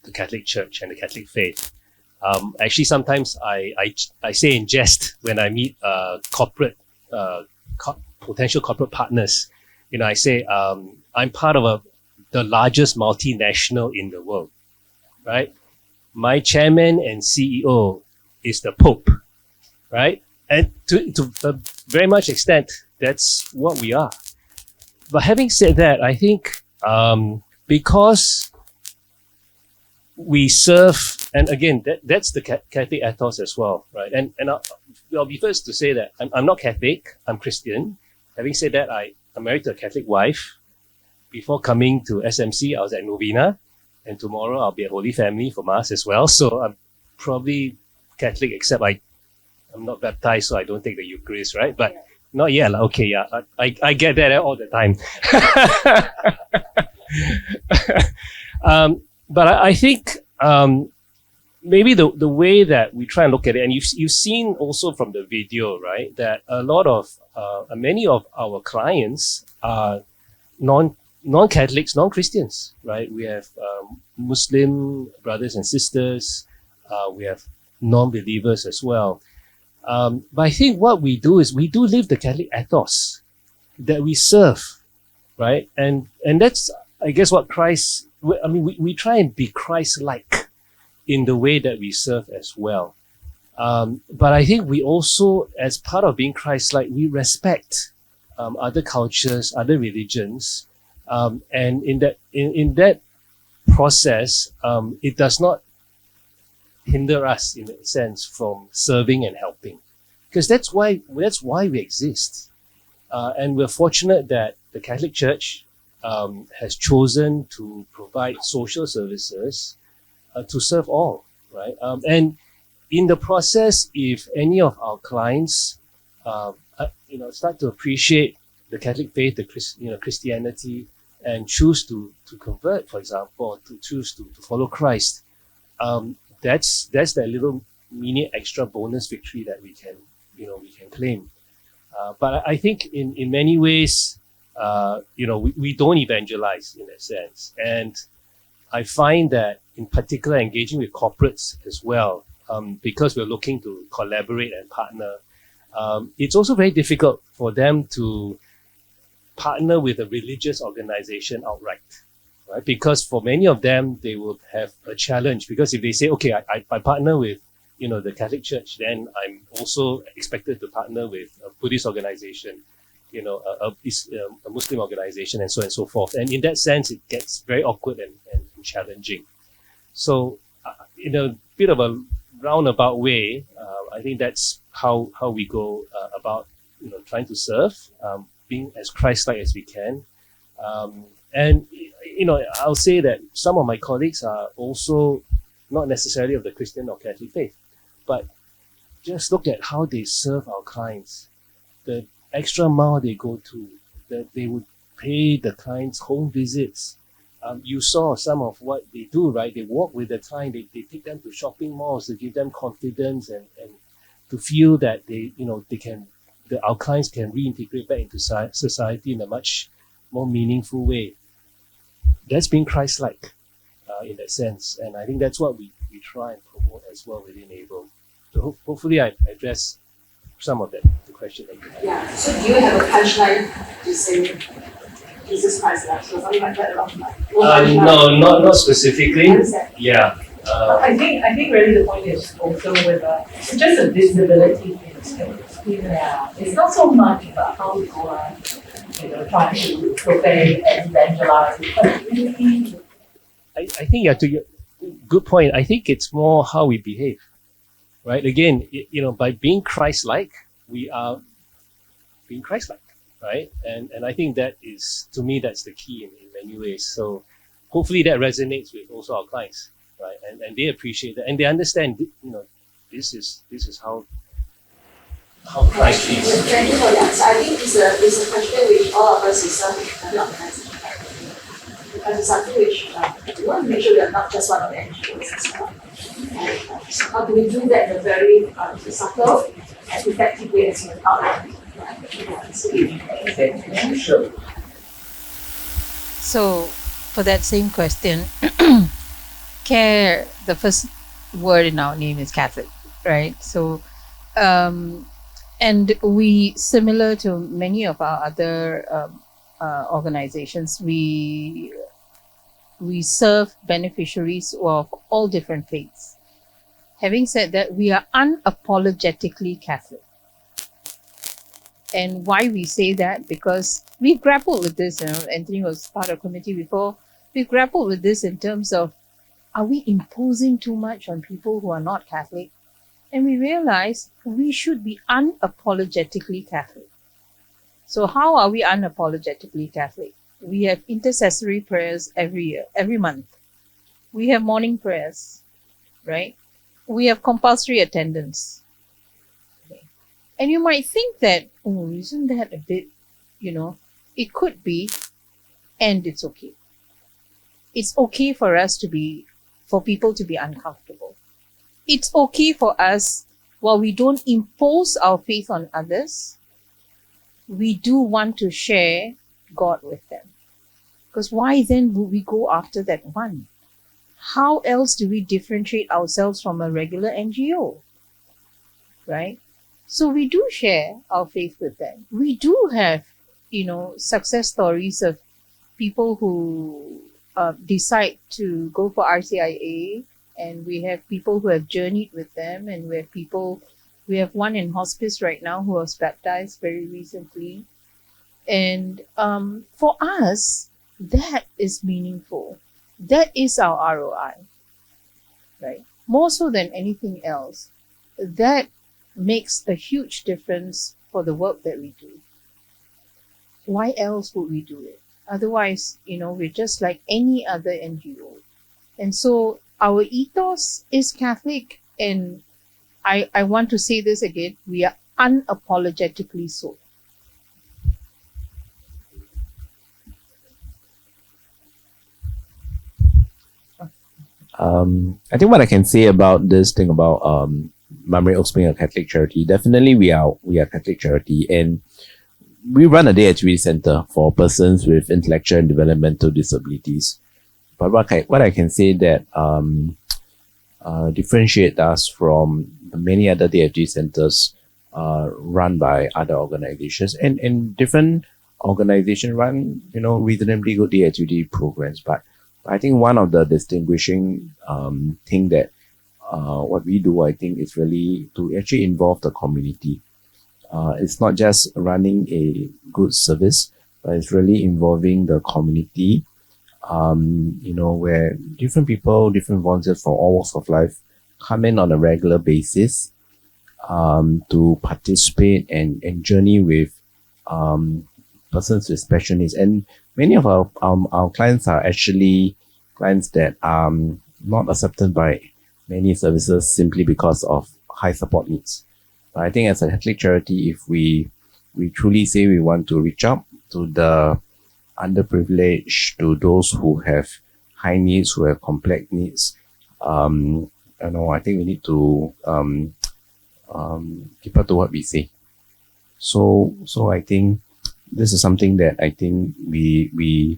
C: the Catholic Church and the Catholic faith. Actually, sometimes I say in jest when I meet corporate potential corporate partners, I say I'm part of the largest multinational in the world, right? My chairman and CEO is the Pope, right? And to a very much extent, that's what we are. But having said that, I think because we serve, and again, that's the Catholic ethos as well, right? And I'll be first to say that I'm not Catholic, I'm Christian. Having said that, I'm married to a Catholic wife. Before coming to SMC, I was at Novena, and tomorrow I'll be at Holy Family for Mass as well. So I'm probably Catholic, except I'm not baptized, so I don't take the Eucharist, right? But not yet. Okay, yeah, I get that all the time. But I think maybe the way that we try and look at it, and you've seen also from the video, right, that a lot of many of our clients are non-Catholics, non-Christians, right? We have Muslim brothers and sisters. We have non-believers as well. But I think what we do is we do live the Catholic ethos that we serve, right? And that's, I guess, what Christ, I mean, we try and be Christ-like in the way that we serve as well. But I think we also, as part of being Christ-like, we respect other cultures, other religions, and in that process, it does not hinder us, in a sense, from serving and helping, because that's why we exist. And we're fortunate that the Catholic Church has chosen to provide social services to serve all, right? And in the process, if any of our clients, start to appreciate the Catholic faith, the Christianity, and choose to convert, for example, to choose to follow Christ, that's that little mini extra bonus victory that we can claim. But I think in many ways, we don't evangelize in that sense. And I find that in particular engaging with corporates as well, because we're looking to collaborate and partner, it's also very difficult for them to partner with a religious organization outright, right? Because for many of them, they will have a challenge, because if they say, okay, I partner with the Catholic Church, then I'm also expected to partner with a Buddhist organization, a Muslim organization, and so on and so forth. And in that sense, it gets very awkward and challenging. So, in a bit of a roundabout way, I think that's how we go about trying to serve, being as Christ-like as we can. And I'll say that some of my colleagues are also not necessarily of the Christian or Catholic faith, but just look at how they serve our clients, the extra mile they go to, that they would pay the clients home visits. You saw some of what they do, right? They walk with the client, they take them to shopping malls to give them confidence and to feel that our clients can reintegrate back into society in a much more meaningful way. That's being Christ-like in that sense. And I think that's what we try and promote as well within ABLE. So hopefully I address some of the question that you had.
R: Yeah. So do you have a punchline to say Jesus Christ like, so something like that along
C: No, not specifically. Yeah.
Q: I think really the point is also with it's just a visibility thing. Yeah. It's not so much about how we go around, trying to propagate and evangelize. But really,
C: I think to your good point. I think it's more how we behave, right? Again, by being Christ-like, we are being Christ-like, right? And I think that is, to me, that's the key in many ways. So hopefully that resonates with also our clients, right? And they appreciate that, and they understand, this is how Christ is.
R: Thank you for that. So I think it's a question which all of us is serving organization. Because it's something which we want to make sure we are not just one of the NGOs as well. So how do we do that in a very subtle and effective way as you outlined?
G: Sure. So, for that same question, care, the first word in our name is Catholic, right? So, and we, similar to many of our other organizations, we serve beneficiaries of all different faiths. Having said that, we are unapologetically Catholic. And why we say that? Because we've grappled with this, Anthony was part of committee before, we've grappled with this in terms of, are we imposing too much on people who are not Catholic? And we realize we should be unapologetically Catholic. So how are we unapologetically Catholic? We have intercessory prayers every year, every month. We have morning prayers, right? We have compulsory attendance. Okay. And you might think that, oh, isn't that a bit, it could be, and it's okay. It's okay for us for people to be uncomfortable. It's okay for us, while we don't impose our faith on others, we do want to share God with them. Because why then would we go after that one? How else do we differentiate ourselves from a regular NGO? Right? So we do share our faith with them. We do have, success stories of people who decide to go for RCIA, and we have people who have journeyed with them, and we have one in hospice right now who was baptized very recently. And for us, that is meaningful. That is our ROI, right? More so than anything else, that makes a huge difference for the work that we do. Why else would we do it? Otherwise, we're just like any other NGO. And so our ethos is Catholic, and I want to say this again, we are unapologetically so.
B: I think what I can say about this thing about Mamre Oaks being a Catholic charity, definitely we are a Catholic charity, and we run a day activity center for persons with intellectual and developmental disabilities. But what I can say that differentiate us from many other day activity centers run by other organizations, and different organizations run reasonably good day activity programs, but I think one of the distinguishing thing that what we do, I think, is really to actually involve the community. It's not just running a good service, but it's really involving the community, where different people, different volunteers from all walks of life come in on a regular basis to participate and journey with persons with special needs. And many of our clients are actually clients that are not accepted by many services simply because of high support needs. But I think as a Catholic charity, if we truly say we want to reach out to the underprivileged, to those who have high needs, who have complex needs, I think we need to keep up to what we say. So I think this is something that I think we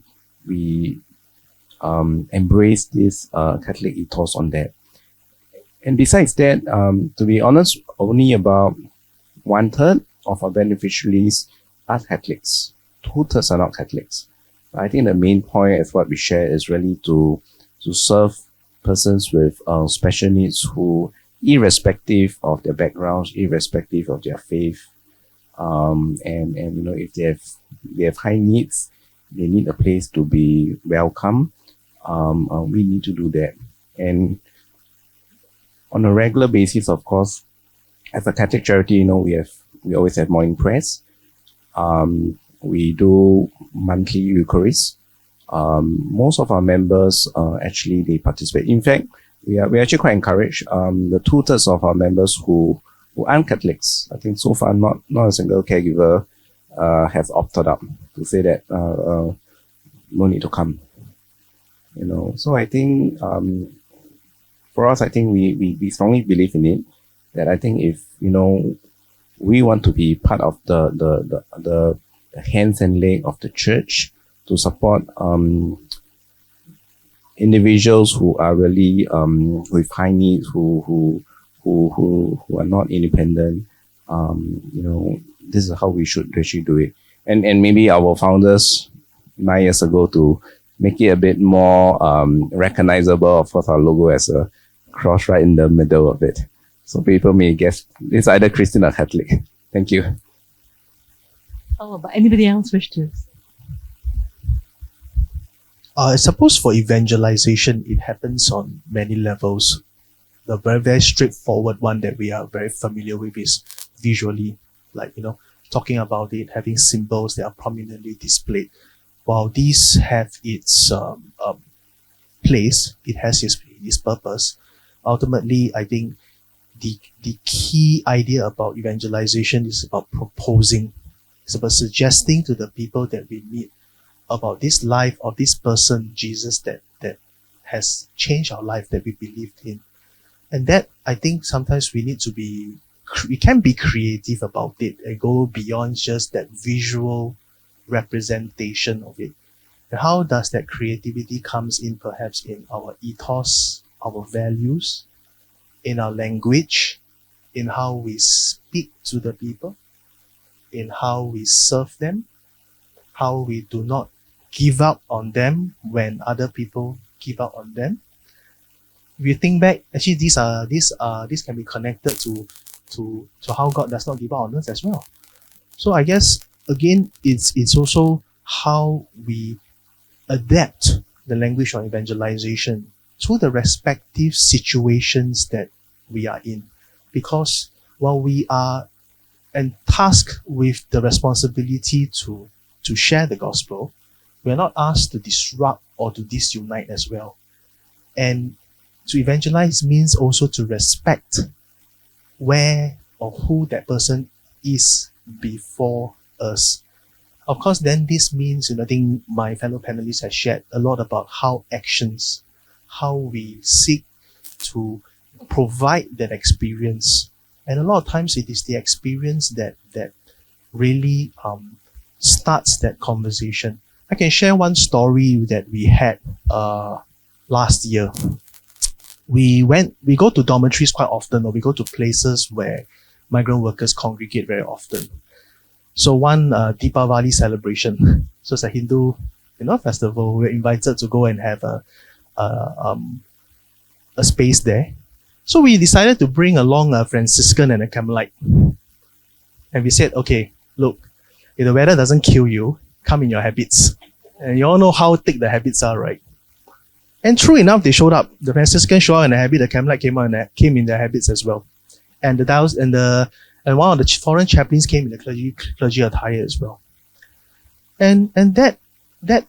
B: embrace this Catholic ethos on that. And besides that, to be honest, only about 1/3 of our beneficiaries are Catholics. 2/3 are not Catholics. But I think the main point is what we share is really to serve persons with special needs who, irrespective of their backgrounds, irrespective of their faith, and if they have high needs, they need a place to be welcome. We need to do that. And on a regular basis, of course, as a Catholic charity, we always have morning prayers. We do monthly Eucharist. Most of our members actually they participate. In fact, we're actually quite encouraged. The 2/3 of our members who aren't Catholics, I think so far not a single caregiver has opted up to say that no need to come. You know, so I think for us, I think we strongly believe in it. That I think if we want to be part of the hands and leg of the church to support individuals who are really with high needs, who are not independent. This is how we should actually do it. And maybe our founders 9 years ago to make it a bit more recognizable. Of course, our logo has a cross right in the middle of it, so people may guess it's either Christian or Catholic. Thank you.
A: Oh, but anybody else wish to?
D: I suppose for evangelization, it happens on many levels. The very, very straightforward one that we are very familiar with is visually, like, talking about it, having symbols that are prominently displayed. While these have its place, it has its purpose. Ultimately, I think the key idea about evangelization is about proposing. It's about suggesting to the people that we meet about this life of this person, Jesus, that has changed our life, that we believed in. And that, I think sometimes we can be creative about it and go beyond just that visual representation of it. And how does that creativity comes in perhaps in our ethos, our values, in our language, in how we speak to the people, in how we serve them, how we do not give up on them when other people give up on them. If you think back, actually these can be connected to how God does not give up on us as well. So I guess again it's also how we adapt the language of evangelization to the respective situations that we are in. Because while we are tasked with the responsibility to share the gospel, we are not asked to disrupt or to disunite as well. And to evangelize means also to respect where or who that person is before us. Of course, then this means, I think my fellow panelists have shared a lot about how we seek to provide that experience. And a lot of times it is the experience that really starts that conversation. I can share one story that we had last year. We go to dormitories quite often, or we go to places where migrant workers congregate very often. So one Deepavali celebration, so it's a Hindu festival. We're invited to go and have a space there. So we decided to bring along a Franciscan and a Carmelite. And we said, okay, look, if the weather doesn't kill you, come in your habits. And you all know how thick the habits are, right? And true enough, they showed up. The Franciscan showed up in a habit, the Carmelite came in their habits as well. And and one of the foreign chaplains came in the clergy attire as well. And that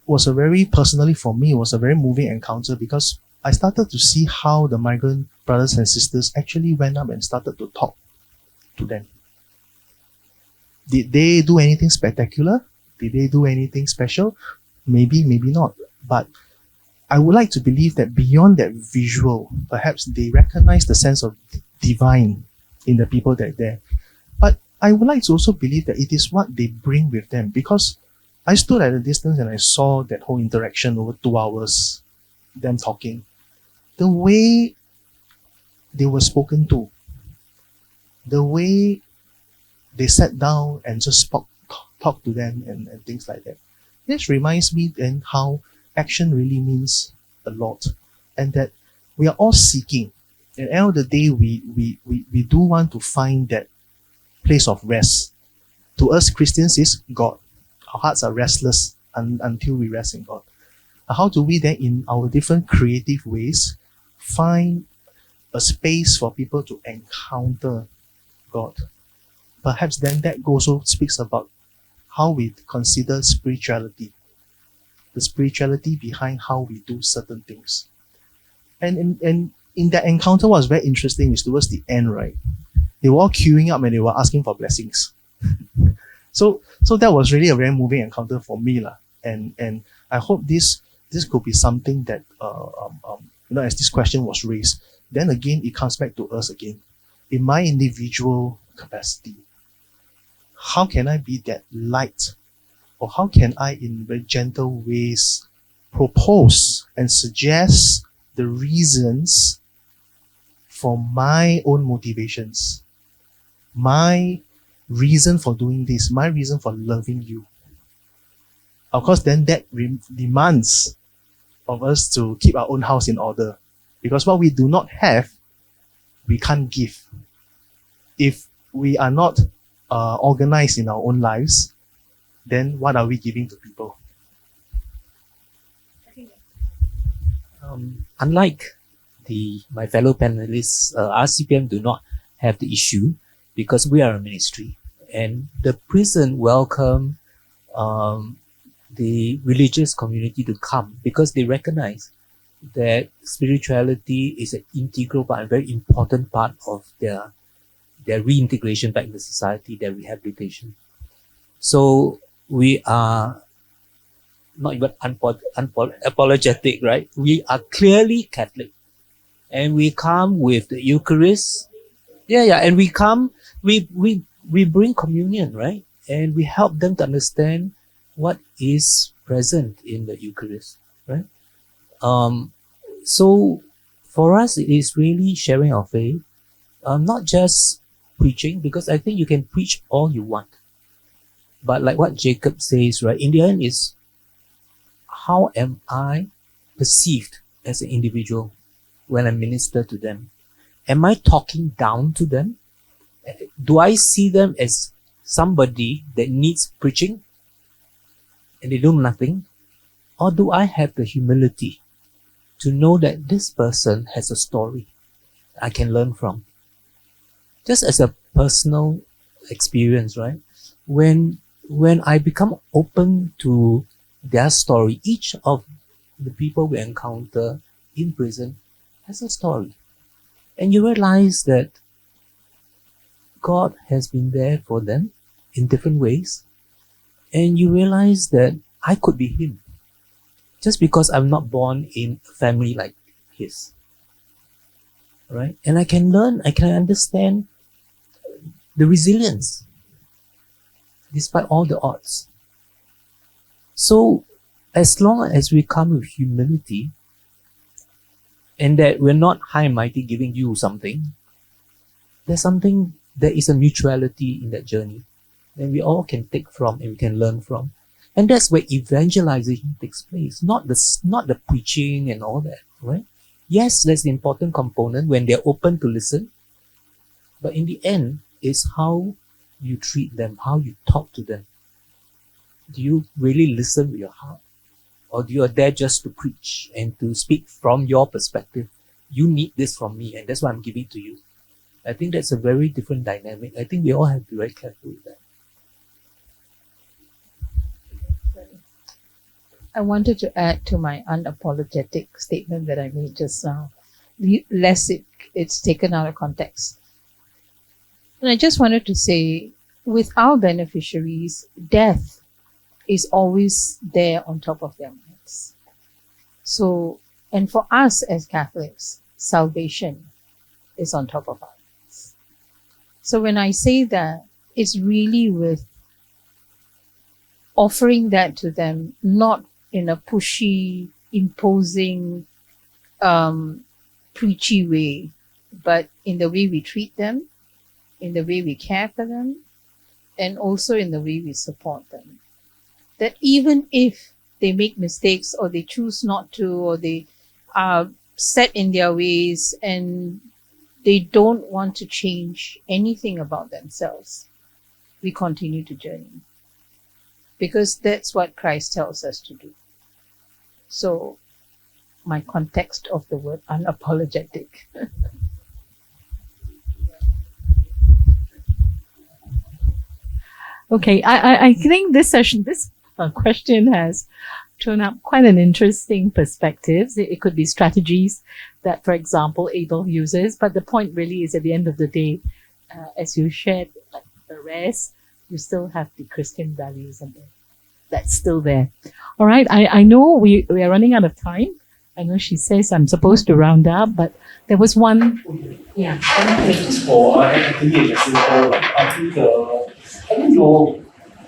D: was personally for me, was a very moving encounter, because I started to see how the migrant brothers and sisters actually went up and started to talk to them. Did they do anything spectacular? Did they do anything special? Maybe, maybe not. But I would like to believe that beyond that visual, perhaps they recognize the sense of divine in the people that are there. But I would like to also believe that it is what they bring with them, because I stood at a distance and I saw that whole interaction over 2 hours, them talking. The way they were spoken to, the way they sat down and just talk to them and things like that. This reminds me then how action really means a lot, and that we are all seeking. At the end of the day, we do want to find that place of rest. To us Christians is God. Our hearts are restless until we rest in God. How do we then, in our different creative ways, find a space for people to encounter God? Perhaps then that also speaks about how we consider spirituality. the spirituality behind how we do certain things. And in that encounter, what was very interesting is towards the end, right? They were all queuing up and they were asking for blessings. So that was really a very moving encounter for me, lah. And I hope this could be something that as this question was raised, then again it comes back to us again. In my individual capacity, how can I be that light? Or how can I, in very gentle ways, propose and suggest the reasons for my own motivations, my reason for doing this, my reason for loving you? Of course, then that demands of us to keep our own house in order. Because what we do not have, we can't give. If we are not organized in our own lives, then what are we giving to people?
F: Unlike my fellow panelists, RCPM do not have the issue because we are a ministry, and the prison welcome the religious community to come because they recognize that spirituality is an integral part, a very important part of their reintegration back into society, their rehabilitation. So we are not even apologetic, right? We are clearly Catholic. And we come with the Eucharist. And we bring communion, right? And we help them to understand what is present in the Eucharist, right? So for us, it is really sharing our faith, not just preaching, because I think you can preach all you want. But like what Jacob says, right, in the end is, how am I perceived as an individual when I minister to them? Am I talking down to them? Do I see them as somebody that needs preaching and they do nothing? Or do I have the humility to know that this person has a story I can learn from? Just as a personal experience, right? When I become open to their story, each of the people we encounter in prison has a story. And you realize that God has been there for them in different ways. And you realize that I could be him just because I'm not born in a family like his. Right? And I can learn, I can understand the resilience despite all the odds. So, as long as we come with humility and that we're not high and mighty giving you something, there is a mutuality in that journey that we all can take from and we can learn from. And that's where evangelization takes place, not the preaching and all that, right? Yes, that's the important component when they're open to listen, but in the end, it's how you treat them, how you talk to them. Do you really listen with your heart? Or do you are there just to preach and to speak from your perspective? You need this from me and that's what I'm giving to you. I think that's a very different dynamic. I think we all have to be very careful with that.
G: I wanted to add to my unapologetic statement that I made just now, lest it's taken out of context. And I just wanted to say, with our beneficiaries, death is always there on top of their minds. So, and for us as Catholics, salvation is on top of our minds. So when I say that, it's really with offering that to them, not in a pushy, imposing, preachy way, but in the way we treat them, in the way we care for them, and also in the way we support them. That even if they make mistakes or they choose not to, or they are set in their ways and they don't want to change anything about themselves, we continue to journey. Because that's what Christ tells us to do. So, my context of the word unapologetic.
A: Okay, I think this session, this question has thrown up quite an interesting perspectives. It could be strategies that, for example, ABLE uses, but the point really is at the end of the day, as you shared, like the rest, you still have the Christian values and that's still there. All right, I know we are running out of time. I know she says I'm supposed to round up, but there was one. Yeah.
S: Just for Anthony and Jacinta, I think you're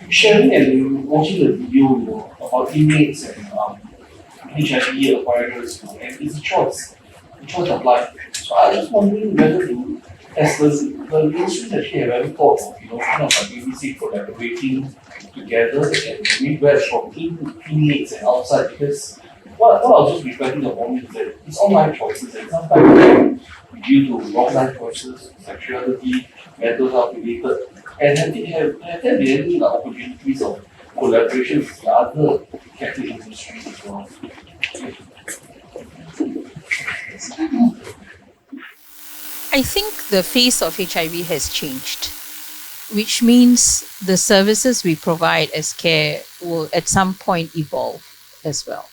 S: sharing and watching the video, about inmates and HIV acquirers, and it's a choice of life. So I was wondering whether as the ministries actually have ever thought of, kind of like maybe say collaborating together and maybe whereas from inmates and outside, because what I was just reflecting upon is that it's all life choices and sometimes due to wrong life choices, sexuality, mental health related, and have there been any opportunities of collaboration with other Catholic ministries as well?
G: I think the face of HIV has changed, which means the services we provide as care will at some point evolve as well.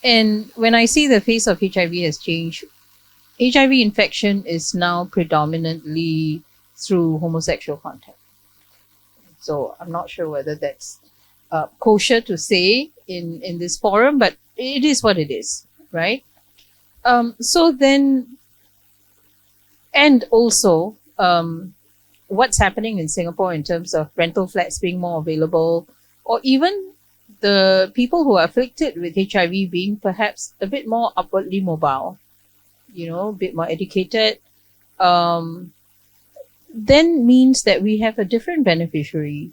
G: And when I say the face of HIV has changed, HIV infection is now predominantly through homosexual contact. So I'm not sure whether that's kosher to say in this forum, but it is what it is, right? So then, and also what's happening in Singapore in terms of rental flats being more available, or even the people who are afflicted with HIV being perhaps a bit more upwardly mobile, a bit more educated, then means that we have a different beneficiary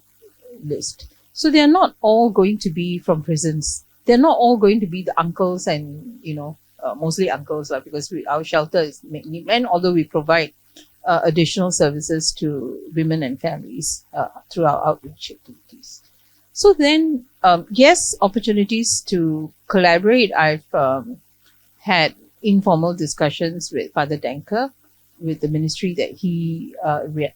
G: list. So they're not all going to be from prisons. They're not all going to be the uncles and, mostly uncles, because our shelter is mainly men, although we provide additional services to women and families through our outreach activities. So then, yes, opportunities to collaborate. I've had informal discussions with Father Denker, with the ministry that he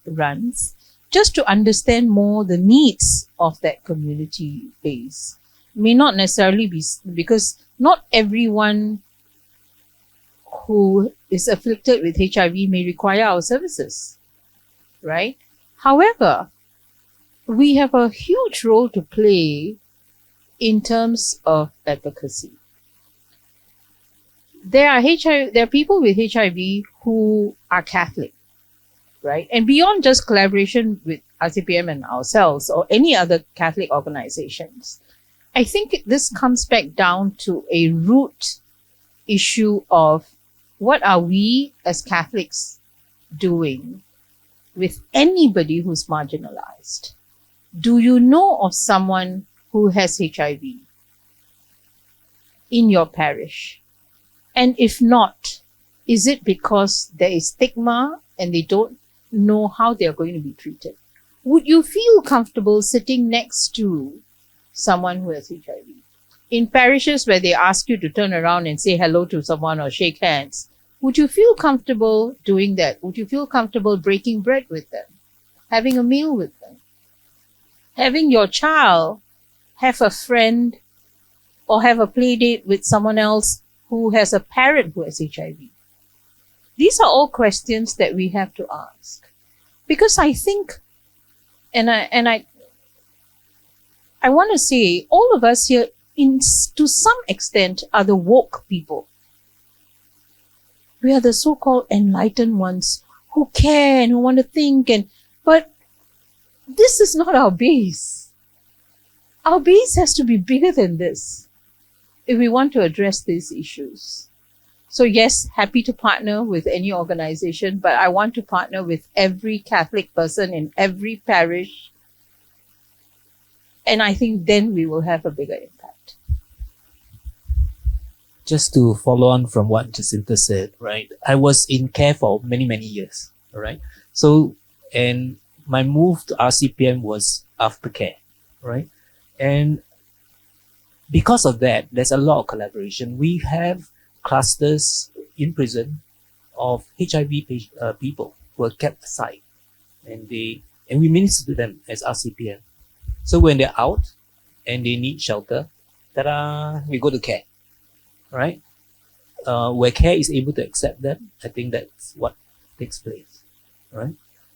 G: runs, just to understand more the needs of that community base. May not necessarily be, because not everyone who is afflicted with HIV may require our services, right? However, we have a huge role to play in terms of advocacy. There are people with HIV who are Catholic, right? And beyond just collaboration with RCPM and ourselves or any other Catholic organizations, I think this comes back down to a root issue of what are we as Catholics doing with anybody who's marginalized? Do you know of someone who has HIV in your parish? And if not, is it because there is stigma and they don't know how they're going to be treated? Would you feel comfortable sitting next to someone who has HIV? In parishes where they ask you to turn around and say hello to someone or shake hands, would you feel comfortable doing that? Would you feel comfortable breaking bread with them, having a meal with them, having your child have a friend or have a play date with someone else who has a parent who has HIV? These are all questions that we have to ask. Because I think, and I want to say, all of us here, to some extent, are the woke people. We are the so-called enlightened ones who care and who want to think, but this is not our base. Our base has to be bigger than this if we want to address these issues. So yes, happy to partner with any organization, but I want to partner with every Catholic person in every parish. And I think then we will have a bigger impact.
F: Just to follow on from what Jacinta said, right? I was in care for many, many years, all right? So, and my move to RCPM was aftercare, right? And because of that, there's a lot of collaboration. We have clusters in prison of HIV people who are kept aside, and we minister to them as RCPM. So when they're out and they need shelter, ta-da, we go to care, right? Where care is able to accept them, I think that's what takes place, right?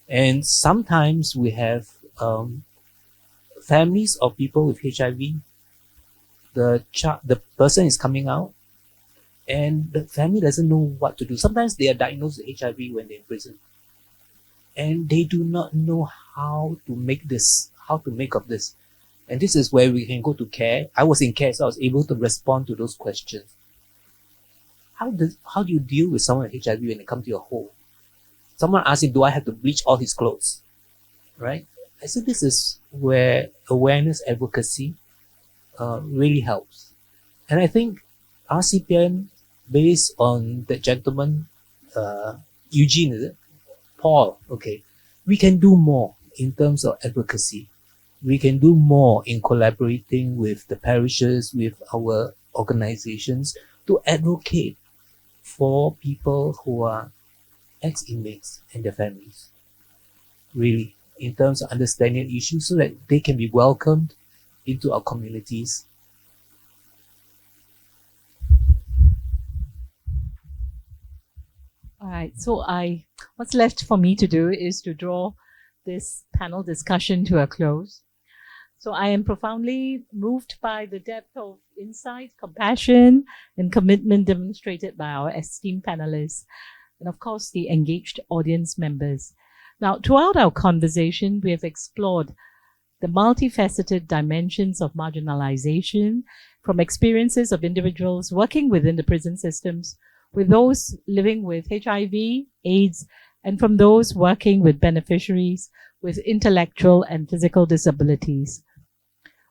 F: And sometimes we have families of people with HIV. The person is coming out, and the family doesn't know what to do. Sometimes they are diagnosed with HIV when they're in prison, and they do not know how to make of this. And this is where we can go to care. I was in care, so I was able to respond to those questions. How do you deal with someone with HIV when they come to your home? Someone asks him, do I have to bleach all his clothes? Right? I think this is where awareness advocacy really helps. And I think RCPM, based on the gentleman, Eugene, is it? Paul, okay. We can do more in terms of advocacy. We can do more in collaborating with the parishes, with our organizations to advocate for people who are ex-inmates and their families. Really, in terms of understanding issues so that they can be welcomed into our communities.
A: All right, so what's left for me to do is to draw this panel discussion to a close. So I am profoundly moved by the depth of insight, compassion, and commitment demonstrated by our esteemed panelists, and of course the engaged audience members. Now, throughout our conversation, we have explored the multifaceted dimensions of marginalization, from experiences of individuals working within the prison systems, with those living with HIV, AIDS, and from those working with beneficiaries with intellectual and physical disabilities.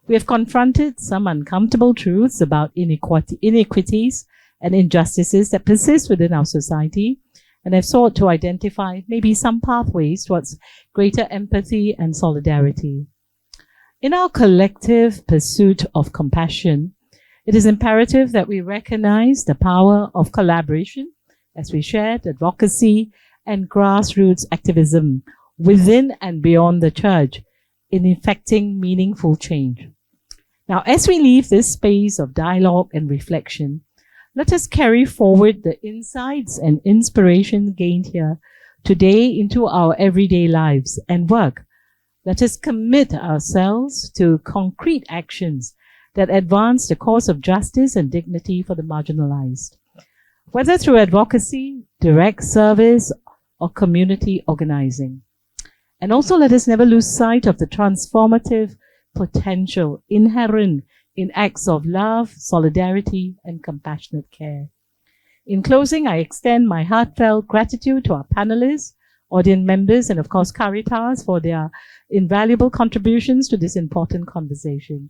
A: We have confronted some uncomfortable truths about inequities and injustices that persist within our society, and have sought to identify maybe some pathways towards greater empathy and solidarity. In our collective pursuit of compassion, it is imperative that we recognize the power of collaboration as we shared advocacy and grassroots activism within and beyond the church in effecting meaningful change. Now, as we leave this space of dialogue and reflection, let us carry forward the insights and inspiration gained here today into our everyday lives and work. Let us commit ourselves to concrete actions that advance the cause of justice and dignity for the marginalized, whether through advocacy, direct service, or community organizing. And also let us never lose sight of the transformative potential inherent in acts of love, solidarity, and compassionate care. In closing, I extend my heartfelt gratitude to our panelists, audience members, and of course Caritas for their invaluable contributions to this important conversation.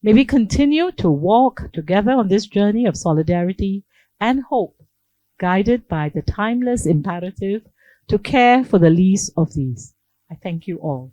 A: May we continue to walk together on this journey of solidarity and hope, guided by the timeless imperative to care for the least of these. I thank you all.